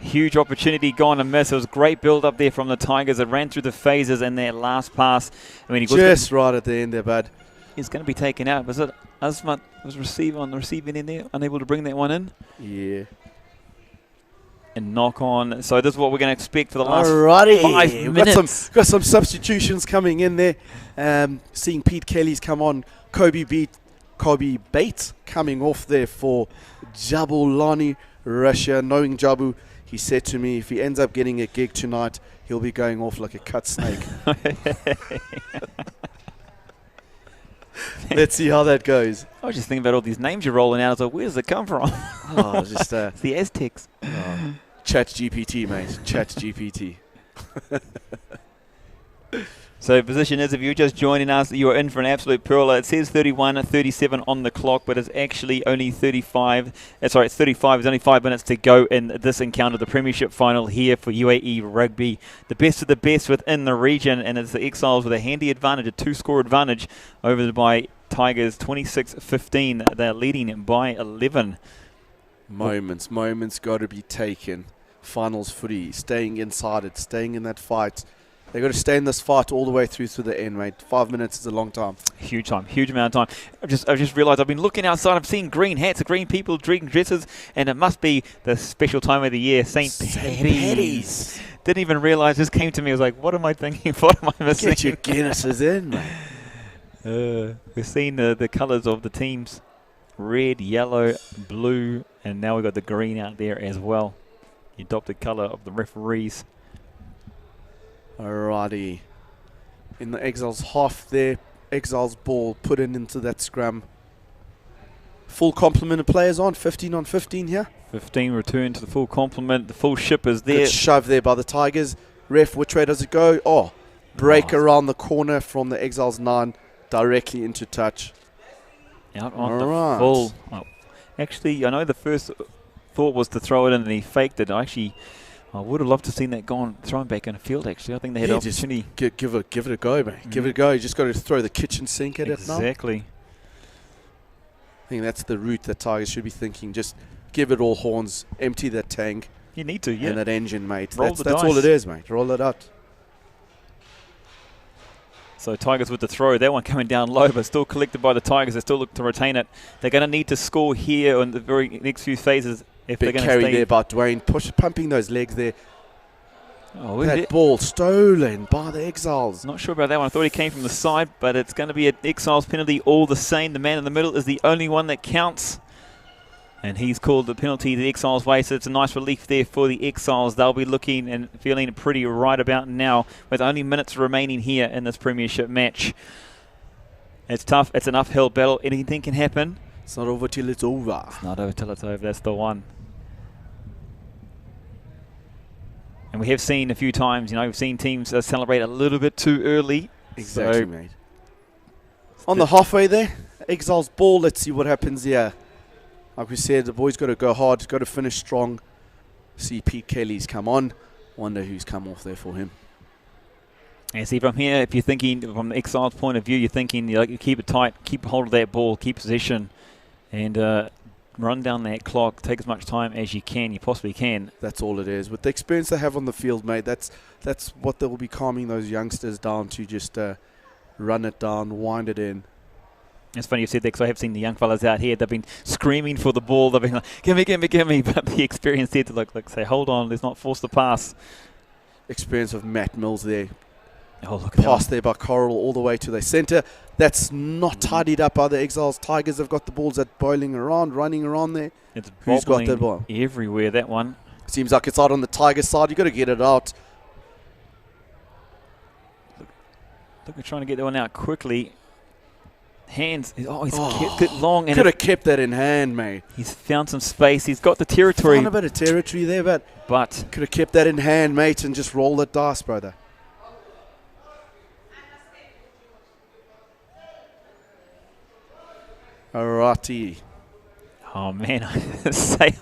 Huge opportunity gone and missed. It was great build up there from the Tigers. It ran through the phases and their last pass. I mean, he just right at the end there, bud. He's going to be taken out. Was it Asmat was on the receiving end there, unable to bring that one in? Yeah. And knock on. So this is what we're going to expect for the last 5 minutes. Got some substitutions coming in there. Seeing Pete Kelly's come on. Kobe Bates coming off there for Jabulani Russia. Knowing Jabu, he said to me, if he ends up getting a gig tonight, he'll be going off like a cut snake. Let's see how that goes. I was just thinking about all these names you're rolling out. I was like, where does it come from? Oh, just It's the Aztecs. Chat GPT, mate. Chat GPT. So position is, if you're just joining us, you're in for an absolute pearler. It says 31:37 on the clock, but it's actually only 35. Sorry, it's 35. There's only 5 minutes to go in this encounter, the Premiership final here for UAE Rugby. The best of the best within the region, and it's the Exiles with a handy advantage, a 2-score advantage over the Dubai Tigers, 26-15. They're leading by 11. Moments got to be taken. Finals footy, staying inside it, staying in that fight. They got to stay in this fight all the way through to the end, mate. 5 minutes is a long time. Huge time, huge amount of time. I've just realised I've been looking outside. I've seen green hats, green people, green dresses, and it must be the special time of the year, St. Paddy's. Didn't even realise this came to me. I was like, what am I thinking? What am I missing? Get your Guinnesses in, mate. We've seen the colours of the teams: red, yellow, blue, and now we've got the green out there as well. The adopted colour of the referees. Alrighty. In the Exiles half there, Exiles ball put into that scrum. Full complement of players on 15 here. 15 return to the full complement. The full ship is there. Good shove there by the Tigers. Ref, which way does it go? Oh, break around the corner from the Exiles 9 directly into touch. Out on the full. Oh. Actually, I know the first thought was to throw it in and he faked it. I would have loved to have seen that thrown back in the field, actually. I think they had an opportunity. Give it a go, mate. Give it a go. You just got to throw the kitchen sink at it now. Exactly. I think that's the route that Tigers should be thinking. Just give it all horns, empty that tank. You need to, yeah. And that engine, mate. That's all it is, mate. Roll it out. So Tigers with the throw. That one coming down low, but still collected by the Tigers. They still look to retain it. They're going to need to score here in the very next few phases. If Big they're going to carry there by Dwayne, pumping those legs there. Oh, that ball stolen by the Exiles. Not sure about that one. I thought he came from the side, but it's going to be an Exiles penalty all the same. The man in the middle is the only one that counts. And he's called the penalty the Exiles way, so it's a nice relief there for the Exiles. They'll be looking and feeling pretty right about now with only minutes remaining here in this Premiership match. It's tough. It's an uphill battle. Anything can happen. It's not over till it's over. It's not over till it's over. That's the one. And we have seen a few times, we've seen teams celebrate a little bit too early. Exactly, mate. On the halfway there, Exiles ball. Let's see what happens here. Like we said, the boys got to go hard, got to finish strong. See Pete Kelly's come on. Wonder who's come off there for him. And see, from here, if you're thinking from the Exiles' point of view, you're thinking you keep it tight, keep hold of that ball, keep possession, and run down that clock. Take as much time as you possibly can. That's all it is. With the experience they have on the field, mate, that's what they will be calming those youngsters down to. Just run it down, wind it in. It's funny you said that, because I have seen the young fellas out here. They've been screaming for the ball. They've been like, give me. But the experience there to say, hold on, let's not force the pass. Experience of Matt Mills there. Oh, look at pass there by Coral all the way to the centre. That's not tidied up by the Exiles. Tigers have got the balls that boiling around, running around there. It's who's got the ball? Everywhere, that one. Seems like it's out on the Tigers side. You've got to get it out. Look, we're trying to get that one out quickly. Hands. Oh, he's kept it long. Could have kept that in hand, mate. He's found some space. He's got the territory. Found a bit of territory there, but could have kept that in hand, mate, and just roll the dice, brother. Alrighty. Oh man, I say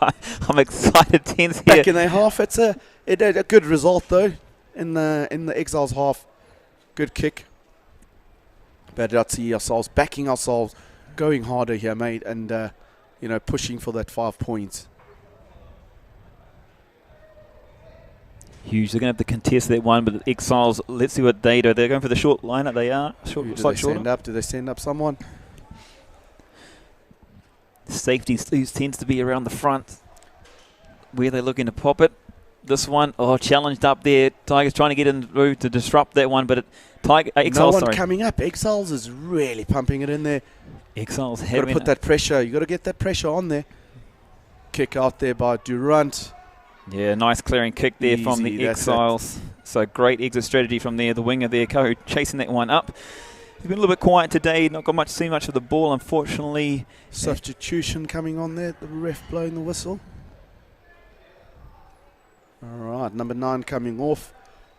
I'm excited. Tense here. Back in their half, it's a good result though. In the Exiles half, good kick. But I'd see ourselves backing ourselves, going harder here, mate, and pushing for that 5 points. Huge. They're going to have to contest that one, but the Exiles, let's see what they do. They're going for the short lineup. They are. Do they send up someone? Safety tends to be around the front. Where they're looking to pop it. This one, challenged up there. Tigers trying to get in through to disrupt that one, but Exiles, no one coming up. Exiles is really pumping it in there. Exiles have got to put that pressure. You got to get that pressure on there. Kick out there by Durant. Yeah, nice clearing kick there from the Exiles. So great exit strategy from there. The winger there, chasing that one up. He's been a little bit quiet today, not got seen much of the ball, unfortunately. Substitution coming on there, the ref blowing the whistle. All right, number 9 coming off.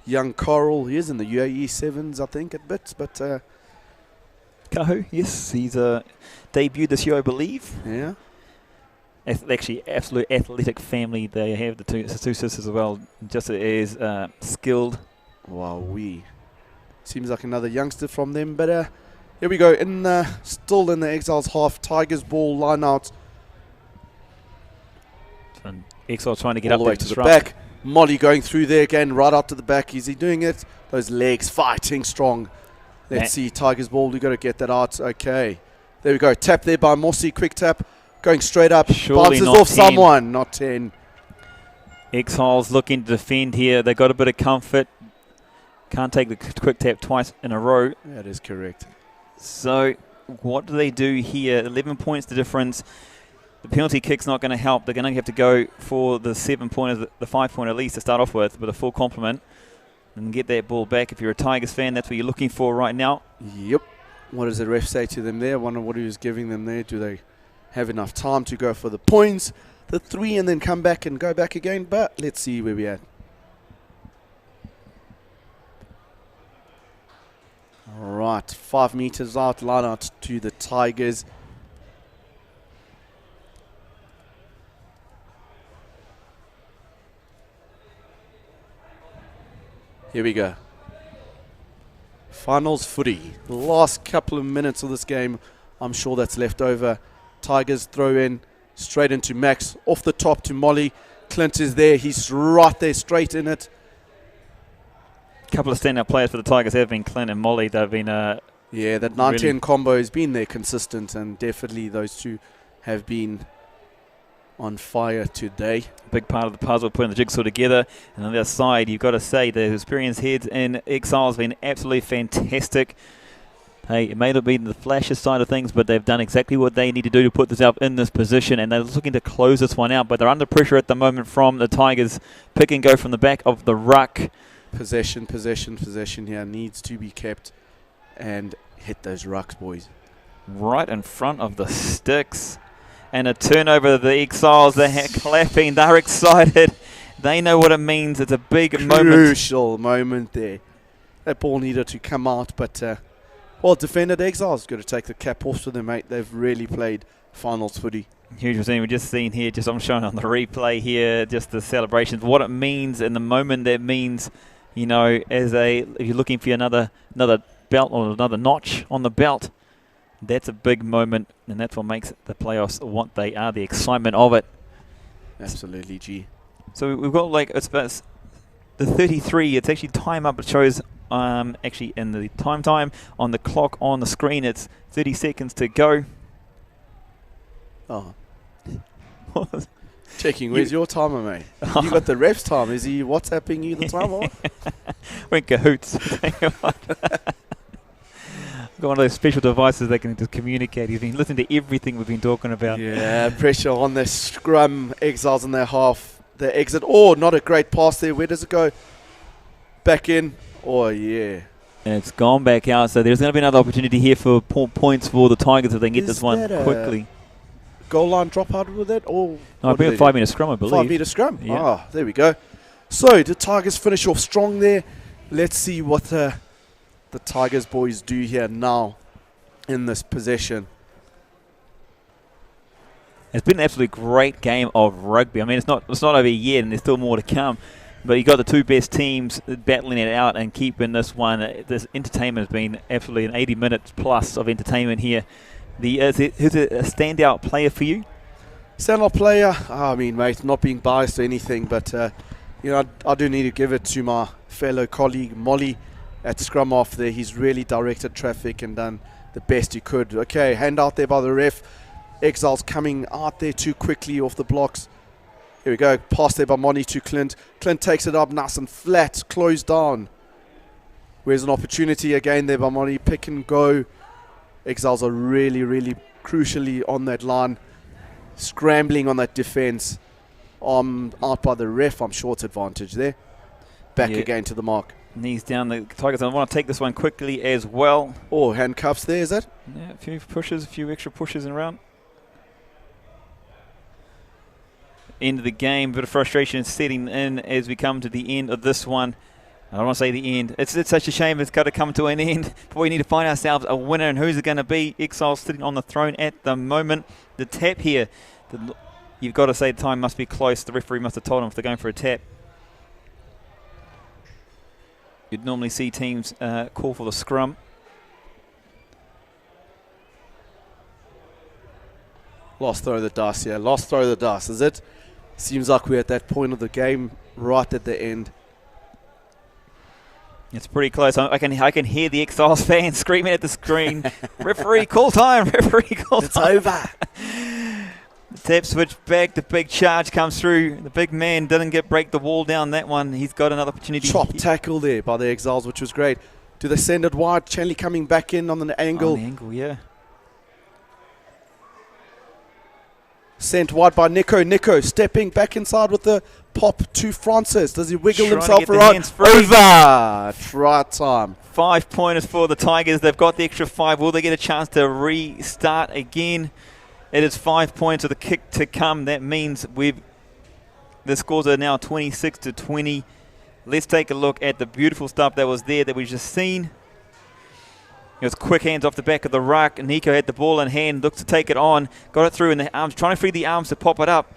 Young Coral, he is in the UAE Sevens, I think, at bits, but... Kahu, yes, he's debuted this year, I believe. Yeah. Actually, absolute athletic family. They have the two sisters as well, just as skilled. Wow, seems like another youngster from them, but here we go. Still in the Exiles half. Tigers ball line out. And Exiles trying to get all up the there way to the back. Molly going through there again, right out to the back. Is he doing it? Those legs fighting strong. Let's see, Tigers ball. We got to get that out. Okay, there we go. Tap there by Mossy. Quick tap, going straight up. Surely bounces not off 10. Someone. Not 10. Exiles looking to defend here. They got a bit of comfort. Can't take the quick tap twice in a row. That is correct. So what do they do here? 11 points the difference. The penalty kick's not going to help. They're going to have to go for the 7-pointer, the 5-point at least to start off with a full complement and get that ball back. If you're a Tigers fan, that's what you're looking for right now. Yep. What does the ref say to them there? I wonder what he was giving them there. Do they have enough time to go for the points, the 3, and then come back and go back again? But let's see where we're at. All right, 5 meters out, line out to the Tigers. Here we go. Finals footy. The last couple of minutes of this game, I'm sure that's left over. Tigers throw in straight into Max, off the top to Molly. Clint is there, he's right there, straight in it. Couple of standout players for the Tigers have been Clint and Molly. They've been yeah, that 9-10 combo has been there consistent, and definitely those two have been on fire today. Big part of the puzzle, putting the jigsaw together. And on the other side, you've got to say the experienced heads in Exiles have been absolutely fantastic. Hey, it may not be the flashiest side of things, but they've done exactly what they need to do to put themselves in this position, and they're looking to close this one out, but they're under pressure at the moment from the Tigers. Pick and go from the back of the ruck. Possession here needs to be kept and hit those rucks, boys. Right in front of the sticks. And a turnover. The Exiles, they're clapping. They're excited. They know what it means. It's a big crucial moment there. That ball needed to come out, but well defended. Exiles got to take the cap off to them, mate. They've really played finals footy. Huge thing. We've just seen here, I'm showing on the replay here, just the celebrations, what it means in the moment. That means, you know, if you're looking for another belt or another notch on the belt, that's a big moment, and that's what makes the playoffs what they are, the excitement of it. Absolutely, G. So we've got it's about the 33. It's actually time up. It shows actually in the time on the clock on the screen. It's 30 seconds to go. Oh. Checking, where's your timer, mate? You got the ref's time. Is he WhatsApping you the timer? We're in cahoots. Got one of those special devices that can just communicate. He's been listening to everything we've been talking about. Yeah, pressure on the scrum. Exiles in their half. The exit. Oh, not a great pass there. Where does it go? Back in. Oh, yeah. And it's gone back out. So there's going to be another opportunity here for points for the Tigers if they can get this one quickly. Goal line drop out with it? Or no, I believe a 5-meter scrum, I believe. 5-meter scrum? Yeah. Ah, there we go. So the Tigers finish off strong there. Let's see what the Tigers boys do here now in this possession. It's been an absolutely great game of rugby. I mean, it's not over yet, and there's still more to come. But you got the two best teams battling it out and keeping this one. This entertainment has been absolutely an 80 minutes plus of entertainment here. Who's a standout player for you? Standout player? I mean, mate, not being biased or anything, but you know, I do need to give it to my fellow colleague Molly at scrum off there. He's really directed traffic and done the best he could. Okay, hand out there by the ref. Exiles coming out there too quickly off the blocks. Here we go. Pass there by Monty to Clint. Clint takes it up nice and flat. Closed down. Where's an opportunity again there by Monty. Pick and go. Exiles are really, really crucially on that line. Scrambling on that defense. Out by the ref. I'm sure it's advantage there. back again to the mark. Knees down, the Tigers. I want to take this one quickly as well. Oh, handcuffs there, is it? Yeah, a few pushes, a few extra pushes around. End of the game, bit of frustration setting in as we come to the end of this one. I don't want to say the end. It's such a shame it's got to come to an end. But we need to find ourselves a winner, and who's it going to be? Exiles sitting on the throne at the moment. The tap here, you've got to say the time must be close. The referee must have told them if they're going for a tap. You'd normally see teams call for the scrum. Last throw of the dice, yeah. Last throw of the dice, is it? Seems like we're at that point of the game, right at the end. It's pretty close. I can hear the Exiles fans screaming at the screen. Referee, call time. Referee, call time. It's over. The tap switch back. The big charge comes through. The big man didn't break the wall down that one. He's got another opportunity. Top tackle there by the Exiles, which was great. Do they send it wide? Chanley coming back in on the angle. On the angle, yeah. Sent wide by Nico. Nico stepping back inside with the pop to Francis. Does he wiggle himself around? Over. Try time. 5 pointers for the Tigers. They've got the extra 5. Will they get a chance to restart again? It is 5 points with a kick to come. That means the scores are now 26-20. Let's take a look at the beautiful stuff that was there that we've just seen. It was quick hands off the back of the ruck. Nico had the ball in hand, looked to take it on, got it through in the arms, trying to free the arms to pop it up.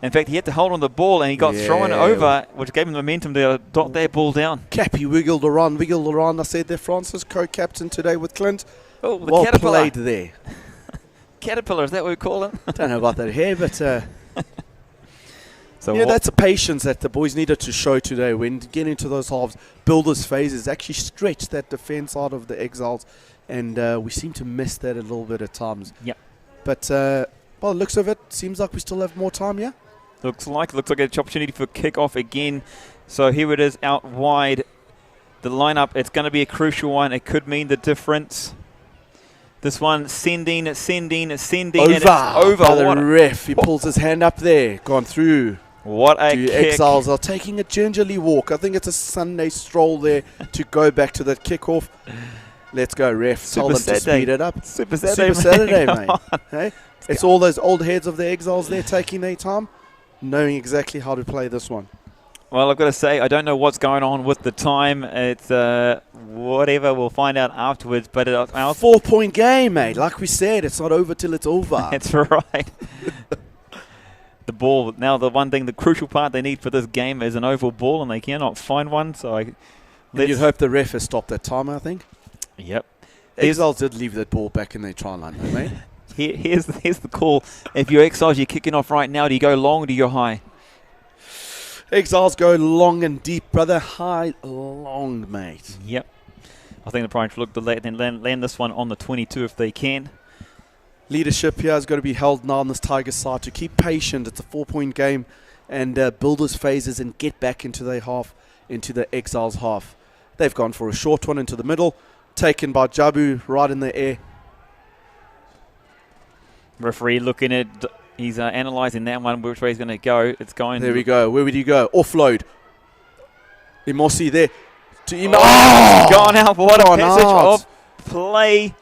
In fact, he had to hold on the ball, and he got thrown over, which gave him the momentum to dot that ball down. Cappy wiggled around. I said there, Francis, co-captain today with Clint. Oh, the well caterpillar. Played there. Caterpillar, is that what we call him? Don't know about that hair, but so yeah, that's a patience that the boys needed to show today when getting into those halves. Builders phases actually stretch that defense out of the Exiles, and we seem to miss that a little bit at times. Yep. But by the looks of it, seems like we still have more time, yeah? Looks like an opportunity for kick-off again. So here it is out wide. The lineup, it's going to be a crucial one. It could mean the difference. This one sending, and it's over. By the ref, he pulls his hand up there, gone through. What a kick. kick. Exiles are taking a gingerly walk. I think it's a Sunday stroll there to go back to that kickoff. Let's go, ref. Tell them to speed it up. Super Saturday, mate. Hey? It's all those old heads of the Exiles there taking their time, knowing exactly how to play this one. Well, I've got to say, I don't know what's going on with the time. It's whatever. We'll find out afterwards. But 4-point game, mate. Like we said, it's not over till it's over. That's right. The ball. Now, the one thing, the crucial part they need for this game is an oval ball, and they cannot find one. So you'd hope the ref has stopped that time, I think. Yep. Exiles did leave that ball back in their try line, though, mate. Here's the call. If you're Exiles, you're kicking off right now. Do you go long or do you go high? Exiles go long and deep, brother. High, long, mate. Yep. I think the Pride look to land this one on the 22 if they can. Leadership here has got to be held now on this Tigers side to keep patient. It's a 4-point game, and builders phases and get back into their half, into the Exiles half. They've gone for a short one into the middle, taken by Jabu right in the air. Referee looking at. He's analysing that one, which way he's going to go. It's going. There we go. Where would he go? Offload. Imosi there. To Imo. Oh! Gone out. What a passage of play.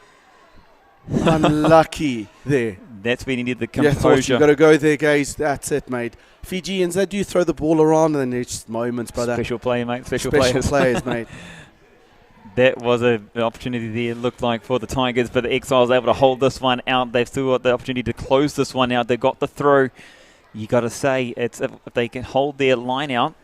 Unlucky there. That's when he needed the composure. Yeah, you've got to go there, guys. That's it, mate. Fijians, they do throw the ball around, and then it's just moments, brother. Special play, mate. Special players, mate. That was an opportunity there, it looked like, for the Tigers, but the Exiles able to hold this one out. They've still got the opportunity to close this one out. They've got the throw. You got to say, it's if they can hold their line out,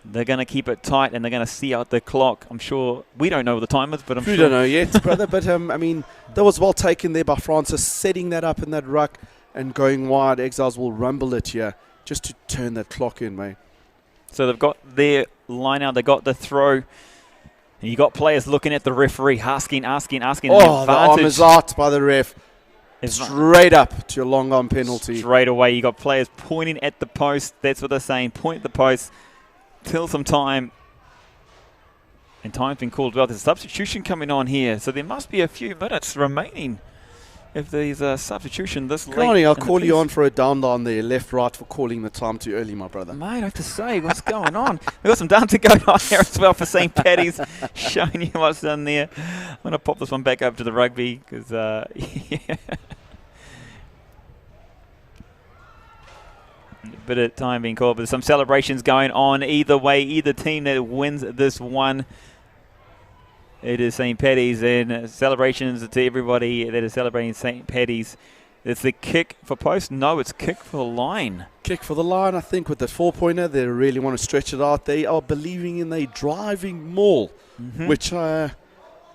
they're going to keep it tight, and they're going to see out the clock. I'm sure we don't know what the time is, but I'm sure. We don't know yet, brother. But I mean, that was well taken there by Francis, setting that up in that ruck and going wide. Exiles will rumble it here just to turn that clock in, mate. So they've got their line out. They got the throw. And you got players looking at the referee, asking. Oh, the arm is out by the ref. Straight up to a long arm penalty. Straight away, you got players pointing at the post. That's what they're saying. Point at the post. Till some time. And time's been called well. There's a substitution coming on here. So there must be a few minutes remaining if there's a substitution this late. Connie, I'll call you on for a down there, left, right, for calling the time too early, my brother. Mate, I have to say, what's going on? We've got some down to go on here as well for St. Paddy's, showing you what's done there. I'm going to pop this one back up to the rugby because, yeah. Bit of time being called, but some celebrations going on either way. Either team that wins this one, it is St. Paddy's, and celebrations to everybody that is celebrating St. Paddy's. It's the kick for post. No, it's kick for the line. Kick for the line, I think, with the 4-pointer. They really want to stretch it out. They are believing in a driving maul, which the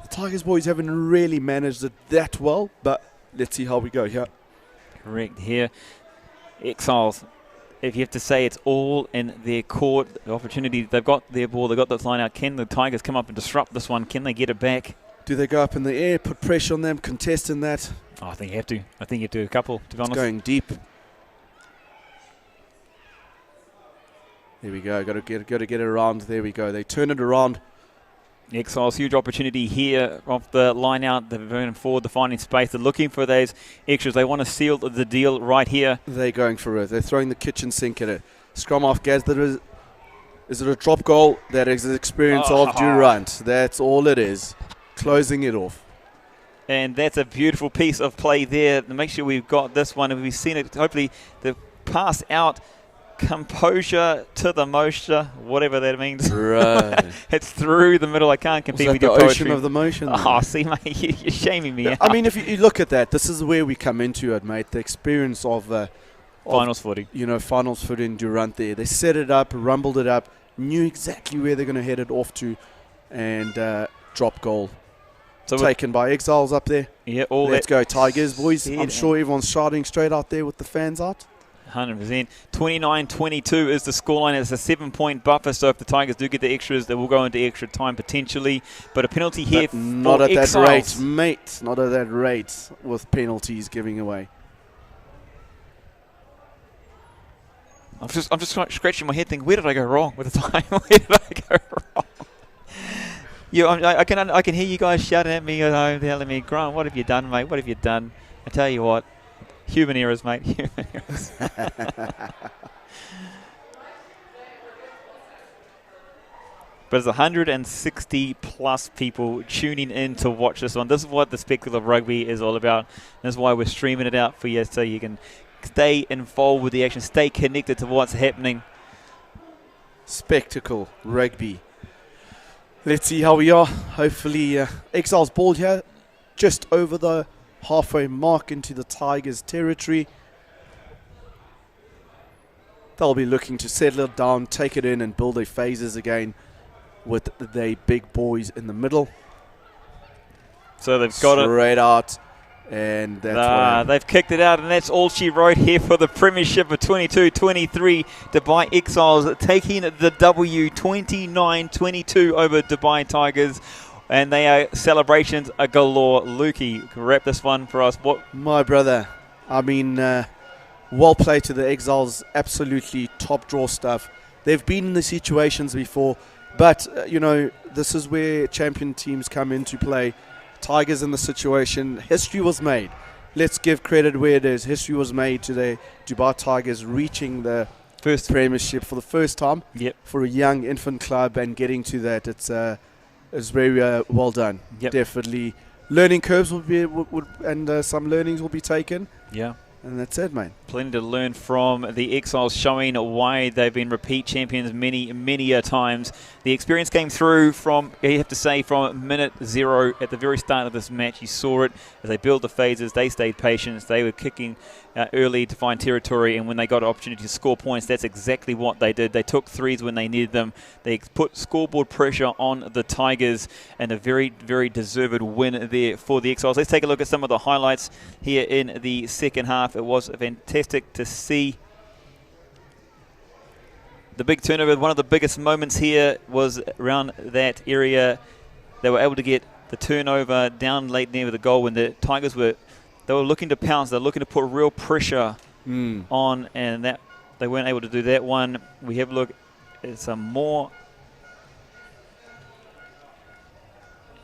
Tigers boys haven't really managed it that well, but let's see how we go here. Correct here. Exiles, if you have to say it's all in their court, the opportunity, they've got their ball, they've got this line out. Can the Tigers come up and disrupt this one? Can they get it back? Do they go up in the air, put pressure on them, contest in that? Oh, I think you have to. I think you have to do a couple, to be honest. Going deep. There we go. Got to get it around. There we go. They turn it around. Exiles, huge opportunity here off the line out. They're going forward, the finding space. They're looking for those extras. They want to seal the deal right here. They're going for it. They're throwing the kitchen sink at it. Scrum off, Gaz. Is it a drop goal? That is the experience of Durant. That's all it is. Closing it off. And that's a beautiful piece of play there. Make sure we've got this one. If we've seen it, hopefully the pass out, composure to the moisture, whatever that means. Right. It's through the middle. I can't compete with your the poetry. ocean of the motion. Oh, see, mate, you're shaming me. I mean, if you look at that, this is where we come into it, mate. The experience of finals footy. You know, finals footy in Durant there. They set it up, rumbled it up, knew exactly where they're going to head it off to, and drop goal. So taken by Exiles up there. Yeah, let's go Tigers, boys. I'm sure everyone's shouting straight out there with the fans out. 100%. 29-22 is the scoreline. It's a 7-point buffer, so if the Tigers do get the extras, they will go into extra time potentially. But a penalty here for not at Exiles. that rate, mate. Not at that rate with penalties giving away. I'm just scratching my head thinking, where did I go wrong with the time? Where did I go wrong? I can hear you guys shouting at me at home, telling me, Grant, what have you done, mate? What have you done? I tell you what, human errors, mate. Human errors. But there's 160 plus people tuning in to watch this one. This is what the spectacle of rugby is all about. This is why we're streaming it out for you, so you can stay involved with the action, stay connected to what's happening. Spectacle rugby. Let's see how we are. Hopefully, Exiles ball here, just over the halfway mark into the Tigers' territory. They'll be looking to settle it down, take it in, and build their phases again with the big boys in the middle. So they've got it straight out, and that's they've kicked it out, and that's all she wrote here for the Premiership of 22-23. Dubai Exiles taking the W 29-22 over Dubai Tigers, and they are celebrations a galore. Lukey, wrap this one for us. What, my brother? I mean, well played to the Exiles. Absolutely top draw stuff. They've been in the situations before, but you know, this is where champion teams come into play. Tigers in the situation. History was made. Let's give credit where it is. History was made to the Dubai Tigers reaching the first Premiership for the first time. Yep. For a young infant club and getting to that, it's very well done. Yep. Definitely, learning curves will be and some learnings will be taken. Yeah. And that's it, mate. Plenty to learn from the Exiles, showing why they've been repeat champions many a times. The experience came through from, you have to say, from minute 0 at the very start of this match. You saw it as they built the phases. They stayed patient. They were kicking early to find territory, and when they got an opportunity to score points, that's exactly what they did. They took threes when they needed them. They put scoreboard pressure on the Tigers, and a very, very deserved win there for the Exiles. Let's take a look at some of the highlights here in the second half. It was fantastic to see the big turnover. One of the biggest moments here was around that area. They were able to get the turnover down late near the goal when the Tigers were looking to pounce. They were looking to put real pressure on, and that they weren't able to do that one. We have a look at some more.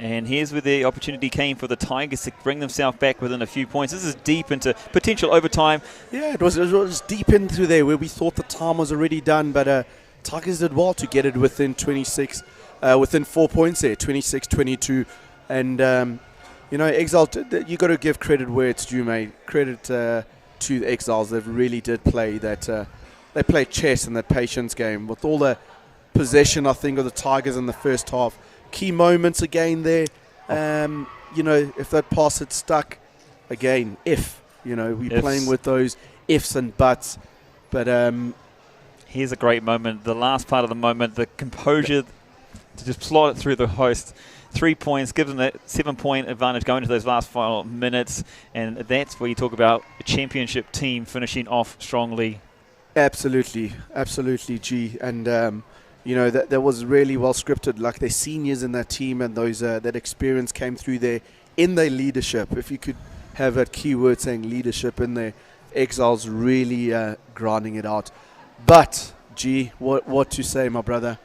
And here's where the opportunity came for the Tigers to bring themselves back within a few points. This is deep into potential overtime. Yeah, it was deep into there where we thought the time was already done, but Tigers did well to get it within 26, within 4 points there, 26-22. And, Exiles, you got to give credit where it's due, mate. Credit to the Exiles. They really did play that. They played chess in that patience game with all the possession, I think, of the Tigers in the first half. Key moments again there. If that pass had stuck, again, we're playing with those ifs and buts. But here's a great moment. The last part of the moment, the composure to just slot it through the host. 3 points, gives them that 7-point advantage going into those last final minutes. And that's where you talk about a championship team finishing off strongly. Absolutely, G. And, that was really well scripted. Like their seniors in that team and those that experience came through there in their leadership. If you could have that keyword saying leadership in there, Exiles really grinding it out. But, G, what to say, my brother?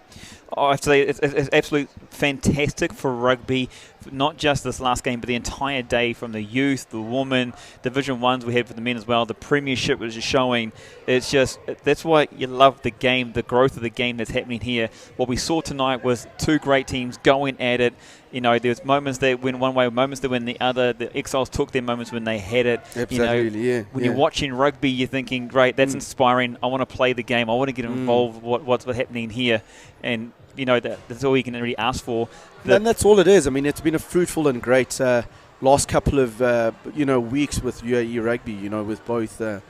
I have to say it's absolutely fantastic for rugby, not just this last game, but the entire day from the youth, the women, Division 1s we had for the men as well. The Premiership was just showing. It's just, that's why you love the game, the growth of the game that's happening here. What we saw tonight was two great teams going at it. There's moments that went one way, moments that went the other. The Exiles took their moments when they had it. Absolutely, When you're watching rugby, you're thinking, great, that's inspiring. I want to play the game. I want to get involved with what's happening here. And, that's all you can really ask for. And that's all it is. I mean, it's been a fruitful and great last couple of, weeks with UAE Rugby, with both a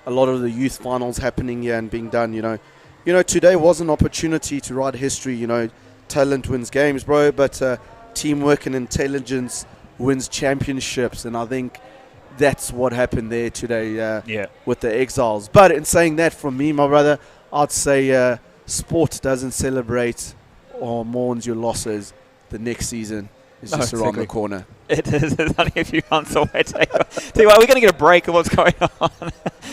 lot of the youth finals happening here and being done, Today was an opportunity to write history, talent wins games, bro, but teamwork and intelligence wins championships. And I think that's what happened there today with the Exiles. But in saying that, from me, my brother, I'd say sport doesn't celebrate or mourns your losses. The next season is just around the corner. It is. It's only a few months away. Tell you what, we're going to get a break of what's going on.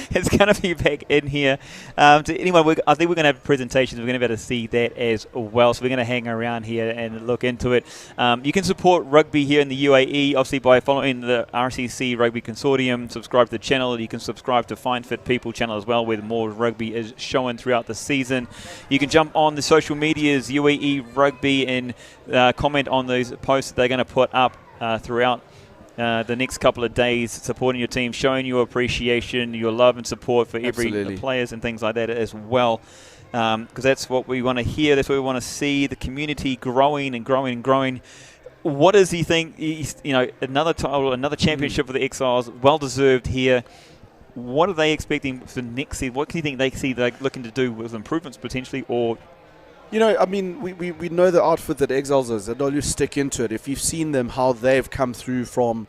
It's going to be back in here. I think we're going to have presentations. We're going to be able to see that as well. So we're going to hang around here and look into it. You can support rugby here in the UAE, obviously, by following the RCC Rugby Consortium. Subscribe to the channel. You can subscribe to Find Fit People channel as well, where more rugby is showing throughout the season. You can jump on the social medias, UAE Rugby, and comment on those posts that they're going to put up throughout the next couple of days, supporting your team, showing your appreciation, your love and support for every players and things like that as well. Because that's what we want to hear. That's what we want to see, the community growing and growing and growing. What does he think? Another title, another championship for the Exiles, well-deserved here. What are they expecting for next season? What do you think they see they're looking to do with improvements potentially, or... we know the outfit that Exiles is, and they'll just stick into it. If you've seen them, how they've come through from,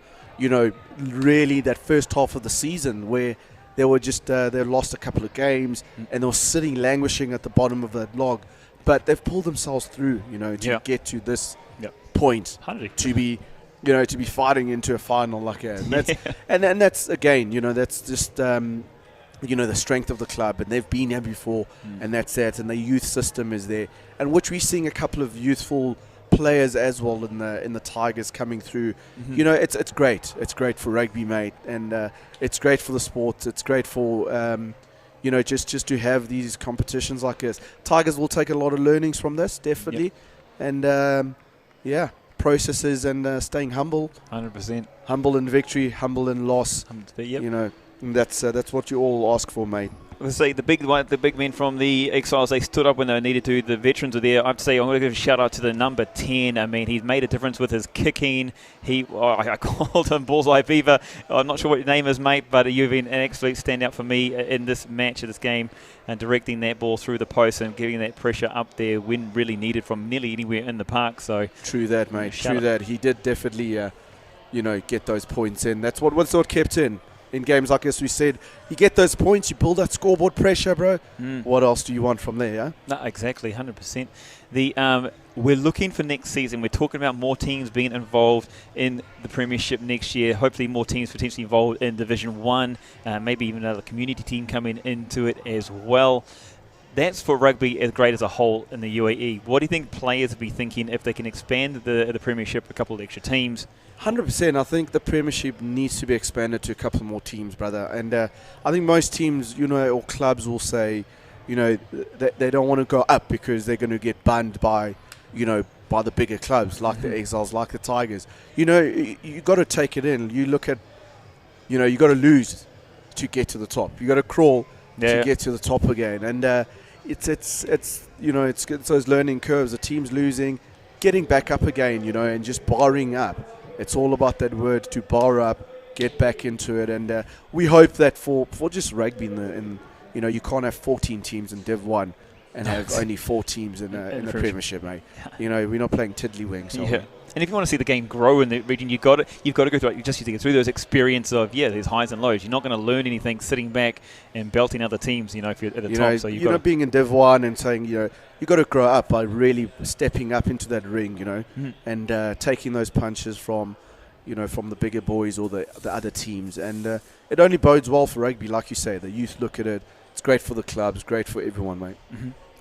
really that first half of the season where they were just, they lost a couple of games and they were sitting languishing at the bottom of that log. But they've pulled themselves through, to get to this point, to be fighting into a final like that. And that's again, that's just... the strength of the club, and they've been here before, and that's that. And the youth system is there, and which we're seeing a couple of youthful players as well in the Tigers coming through. It's great. It's great for rugby, mate, and it's great for the sport. It's great for just to have these competitions like this. Tigers will take a lot of learnings from this, definitely, and processes and staying humble. 100%. Humble in victory, humble in loss. And that's what you all ask for, mate. Let's say the big men from the Exiles, they stood up when they needed to. The veterans are there. I'd say I'm going to give a shout out to the number 10. I mean, he's made a difference with his kicking. I called him Bullseye Beaver. I'm not sure what your name is, mate, but you've been an absolute standout for me in this match, of this game, and directing that ball through the post and getting that pressure up there when really needed from nearly anywhere in the park. So true that, mate. True that. He did definitely, get those points in. That's what kept in games like this. We said, you get those points, you build that scoreboard pressure, bro. What else do you want from there? No, exactly, 100%. We're looking for next season. We're talking about more teams being involved in the Premiership next year. Hopefully more teams potentially involved in Division 1. Maybe even another community team coming into it as well. That's for rugby as great as a whole in the UAE. What do you think players would be thinking if they can expand the Premiership, a couple of extra teams? 100%. I think the Premiership needs to be expanded to a couple more teams, brother. And I think most teams, or clubs will say, they don't want to go up because they're going to get banned by, by the bigger clubs like the Exiles, like the Tigers. You got to take it in. You look at, you got to lose to get to the top. You got to crawl to get to the top again. And it's those learning curves. The team's losing, getting back up again, and just barring up. It's all about that word, to bar up, get back into it. And we hope that for just rugby you can't have 14 teams in Div 1 and have only 4 teams in the Premiership, mate. We're not playing tiddlywinks. Yeah. And if you want to see the game grow in the region, you've got to go through it. You just need to get through those experience of there's highs and lows. You're not going to learn anything sitting back and belting other teams. If you're at the top. So you've got being in Div 1 and saying you got to grow up by really stepping up into that ring. And taking those punches from the bigger boys or the other teams. And it only bodes well for rugby, like you say. The youth look at it. It's great for the clubs, great for everyone, mate.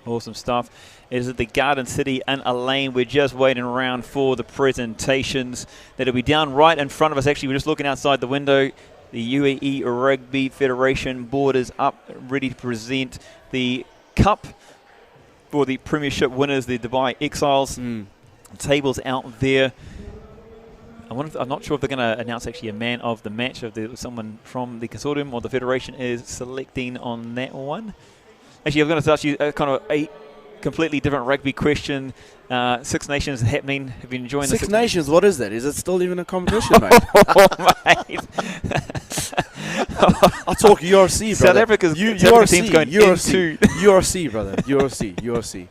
Awesome stuff. It is at the Garden City in Elaine. We're just waiting around for the presentations that'll be down right in front of us. Actually, we're just looking outside the window. The UAE Rugby Federation board is up, ready to present the cup for the Premiership winners, the Dubai Exiles. Tables out there. I'm not sure if they're going to announce actually a man of the match, if someone from the consortium or the federation is selecting on that one. Actually, I'm going to ask you kind of a completely different rugby question. Six Nations happening. Have you enjoyed Six Nations? What is that? Is it still even a competition, mate? Mate. I'll talk URC, brother. South Africa's team's going URC, URC, brother. URC.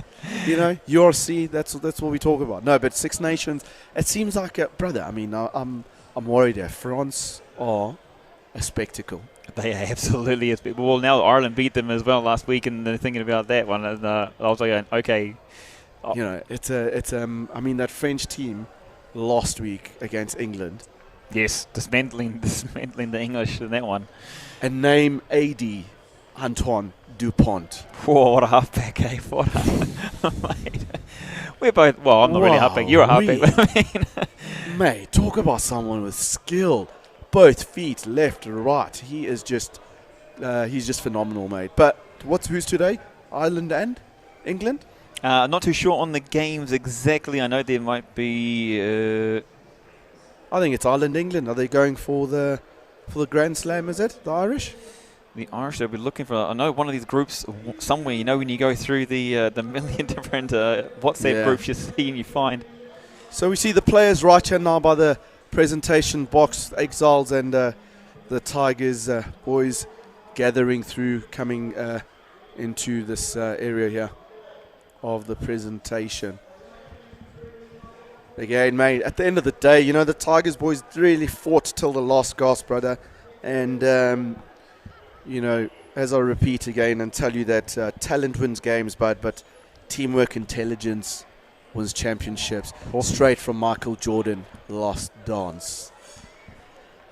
URC. That's what we talk about. No, but Six Nations. It seems like brother. I mean, I'm worried there. France are a spectacle. They are absolutely a spectacle. Well, now Ireland beat them as well last week, and they're thinking about that one. And I was like, okay. I mean, that French team last week against England. Yes, dismantling the English in that one. And name AD Antoine Dupont. Whoa, what a halfback, eh? What a mate. We're both. Well, I'm not really a halfback. You're a halfback. Mate, talk about someone with skill. Both feet, left, right. He is just, he's just phenomenal, mate. But who's today? Ireland and England? Not too sure on the games exactly. I know there might be. I think it's Ireland, England. Are they going for the Grand Slam? Is it the Irish? The Irish, they'll be looking for. I know one of these groups somewhere. When you go through the million different WhatsApp groups you see and you find. So we see the players right here now by the presentation box. Exiles and the Tigers boys gathering through, coming into this area here of the presentation. Again, mate, at the end of the day, the Tigers boys really fought till the last gasp, brother. And, as I repeat again and tell you that talent wins games, but teamwork, intelligence wins championships. Straight from Michael Jordan, Last Dance.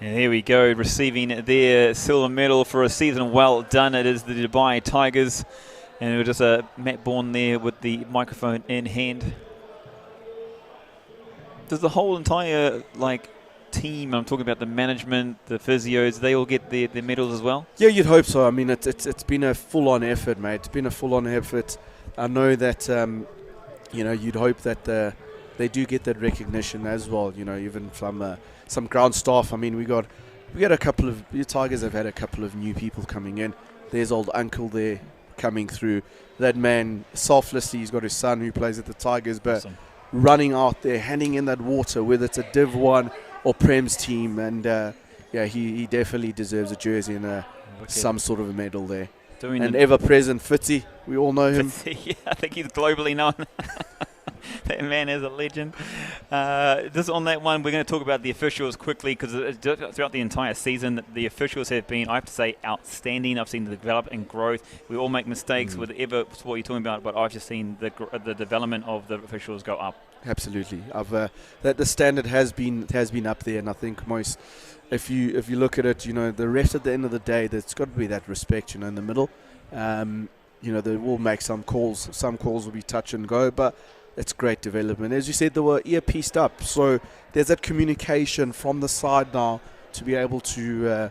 And there we go, receiving their silver medal for a season well done. It is the Dubai Tigers. And it was just Matt Bourne there with the microphone in hand. Does the whole entire team, I'm talking about the management, the physios, they all get their medals as well? Yeah, you'd hope so. I mean, it's been a full-on effort, mate. It's been a full-on effort. I know that, you'd hope that they do get that recognition as well, even from some ground staff. I mean, we had a couple of, the Tigers have had a couple of new people coming in. There's old uncle there coming through. That man, selflessly, he's got his son who plays at the Tigers, but awesome. Running out there, handing in that water, whether it's a Div 1 or Prem's team, and he definitely deserves a jersey and some sort of a medal there. And ever-present Fitzy, we all know him. Yeah, I think he's globally known. That man is a legend. Just on that one, we're going to talk about the officials quickly, because throughout the entire season, the officials have been, I have to say, outstanding. I've seen the development and growth. We all make mistakes with whatever sport you're talking about, but I've just seen the development of the officials go up. Absolutely. That the standard has been up there, and I think most, if you look at it, the rest at the end of the day, there's got to be that respect, in the middle. they will make some calls. Some calls will be touch and go, but it's great development. As you said, they were ear-pieced up, so there's that communication from the side now to be able to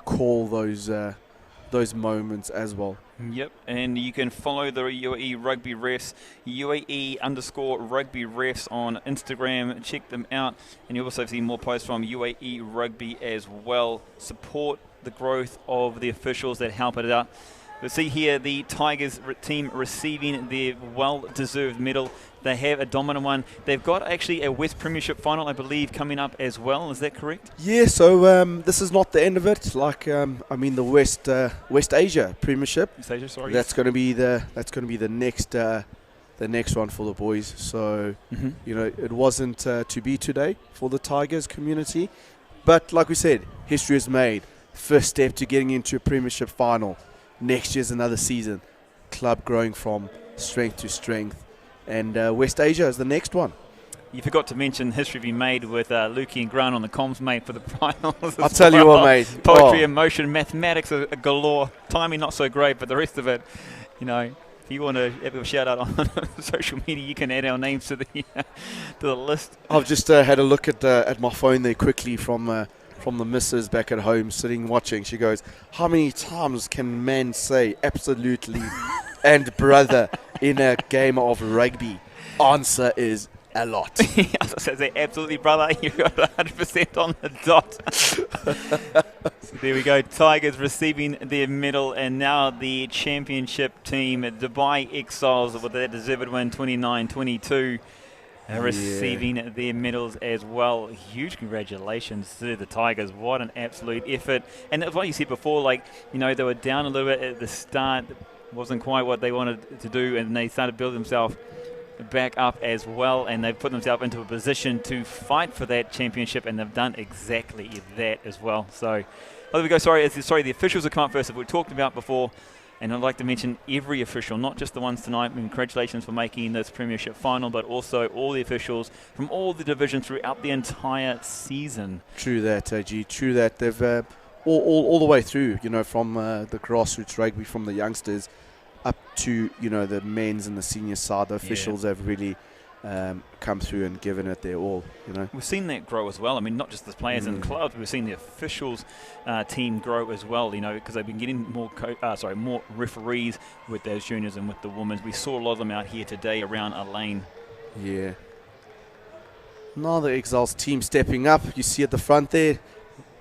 call those moments as well. Yep, and you can follow the UAE Rugby Refs, UAE_Rugby Refs on Instagram. Check them out, and you'll also see more posts from UAE Rugby as well. Support the growth of the officials that help it out. We'll see here the Tigers team receiving their well-deserved medal. They have a dominant one. They've got actually a West Premiership final, I believe, coming up as well. Is that correct? Yeah. So this is not the end of it. The West Asia Premiership. West Asia, sorry. That's going to be the next one for the boys. So it wasn't to be today for the Tigers community, but like we said, history is made. First step to getting into a Premiership final. Next year's another season. Club growing from strength to strength. And West Asia is the next one. You forgot to mention history being made with Lukey and Grant on the comms, mate, for the finals. I'll tell you what, mate. Poetry, emotion, mathematics are galore. Timing not so great, but the rest of it, if you want to have a shout out on social media, you can add our names to the list. I've just had a look at my phone there quickly from the missus back at home sitting watching. She goes, how many times can men say absolutely and brother in a game of rugby? Answer is a lot. I was going to say absolutely, brother. You got 100% on the dot. So there we go. Tigers receiving their medal, and now the championship team, Dubai Exiles, with their deserved win 29-22. Receiving their medals as well. Huge congratulations to the Tigers. What an absolute effort. And that's what you said before, they were down a little bit at the start. It wasn't quite what they wanted to do, and they started building themselves back up as well, and they've put themselves into a position to fight for that championship, and they've done exactly that as well. So, there we go. Sorry, the officials have come up first, that we talked about before. And I'd like to mention every official, not just the ones tonight. Congratulations for making this Premiership final, but also all the officials from all the divisions throughout the entire season. True that, AG. True that. They've all the way through, from the grassroots rugby, from the youngsters up to, the men's and the senior side. The officials have really come through and given it their all. We've seen that grow as well. I mean, not just the players and clubs. We've seen the officials team grow as well. Because they've been getting more referees with those juniors and with the women's. We saw a lot of them out here today around Elaine. Yeah. Now the Exiles team stepping up. You see at the front there,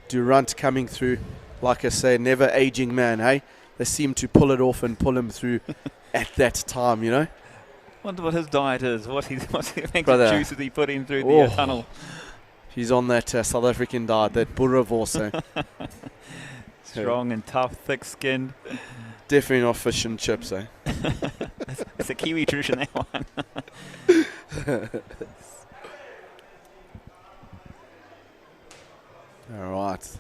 Durant coming through. Like I say, never aging man. Hey, they seem to pull it off and pull him through at that time. Wonder what his diet is. What's the juices he put in through the tunnel. He's on that South African diet, that boerewors. Strong and tough, thick-skinned. Definitely not fish and chips, eh? It's a Kiwi tradition, that one. All right.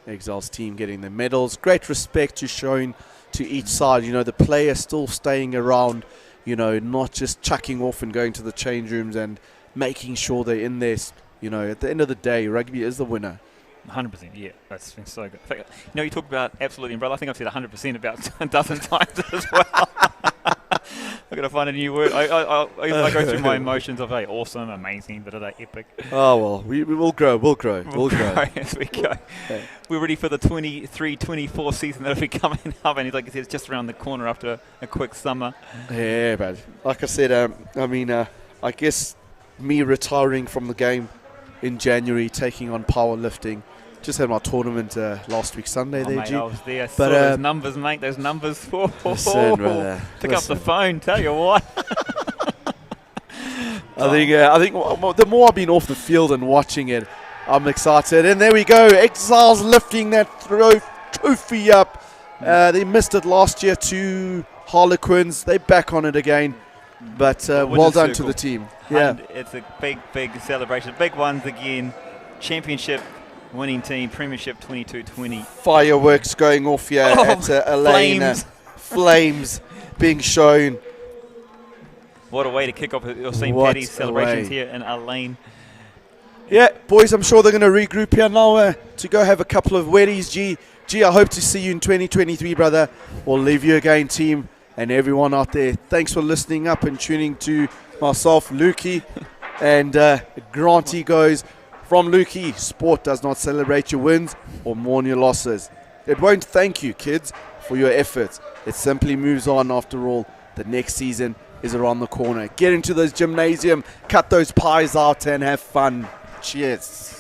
Exiles team getting the medals. Great respect to shown to each side. The player still staying around. Not just chucking off and going to the change rooms and making sure they're in there. At the end of the day, rugby is the winner. 100%, yeah. That's been so good. You talk about absolutely, brother. I think I've said 100% about a dozen times as well. I've got to find a new word. I go through my emotions of awesome, amazing, but epic. Oh, well, we will grow. We'll grow as we go. Yeah. We're ready for the 23-24 season that'll be coming up, and like I said, it's just around the corner after a quick summer. Yeah, but like I said, I guess me retiring from the game in January, taking on powerlifting. Just had my tournament last week Sunday there, mate, G. I was there. I saw those numbers, mate. Those numbers. Listen, brother. Pick up the phone. Tell you what. I think the more I've been off the field and watching it, I'm excited. And there we go. Exiles lifting that trophy up. They missed it last year to Harlequins. They're back on it again. But well done to the team. Yeah, and it's a big celebration. Big ones again. Championship winning team, Premiership 22-20. Fireworks going off here at Elaine. Flames being shown. What a way to kick off your St. Paddy's celebrations here in Elaine. Yeah, boys, I'm sure they're going to regroup here now to go have a couple of weddies. G, I hope to see you in 2023, brother. We'll leave you again, team. And everyone out there, thanks for listening up and tuning to myself, Lukey. And Granty goes, from Lukey, sport does not celebrate your wins or mourn your losses. It won't thank you, kids, for your efforts. It simply moves on after all. The next season is around the corner. Get into those gymnasium, cut those pies out and have fun. Cheers.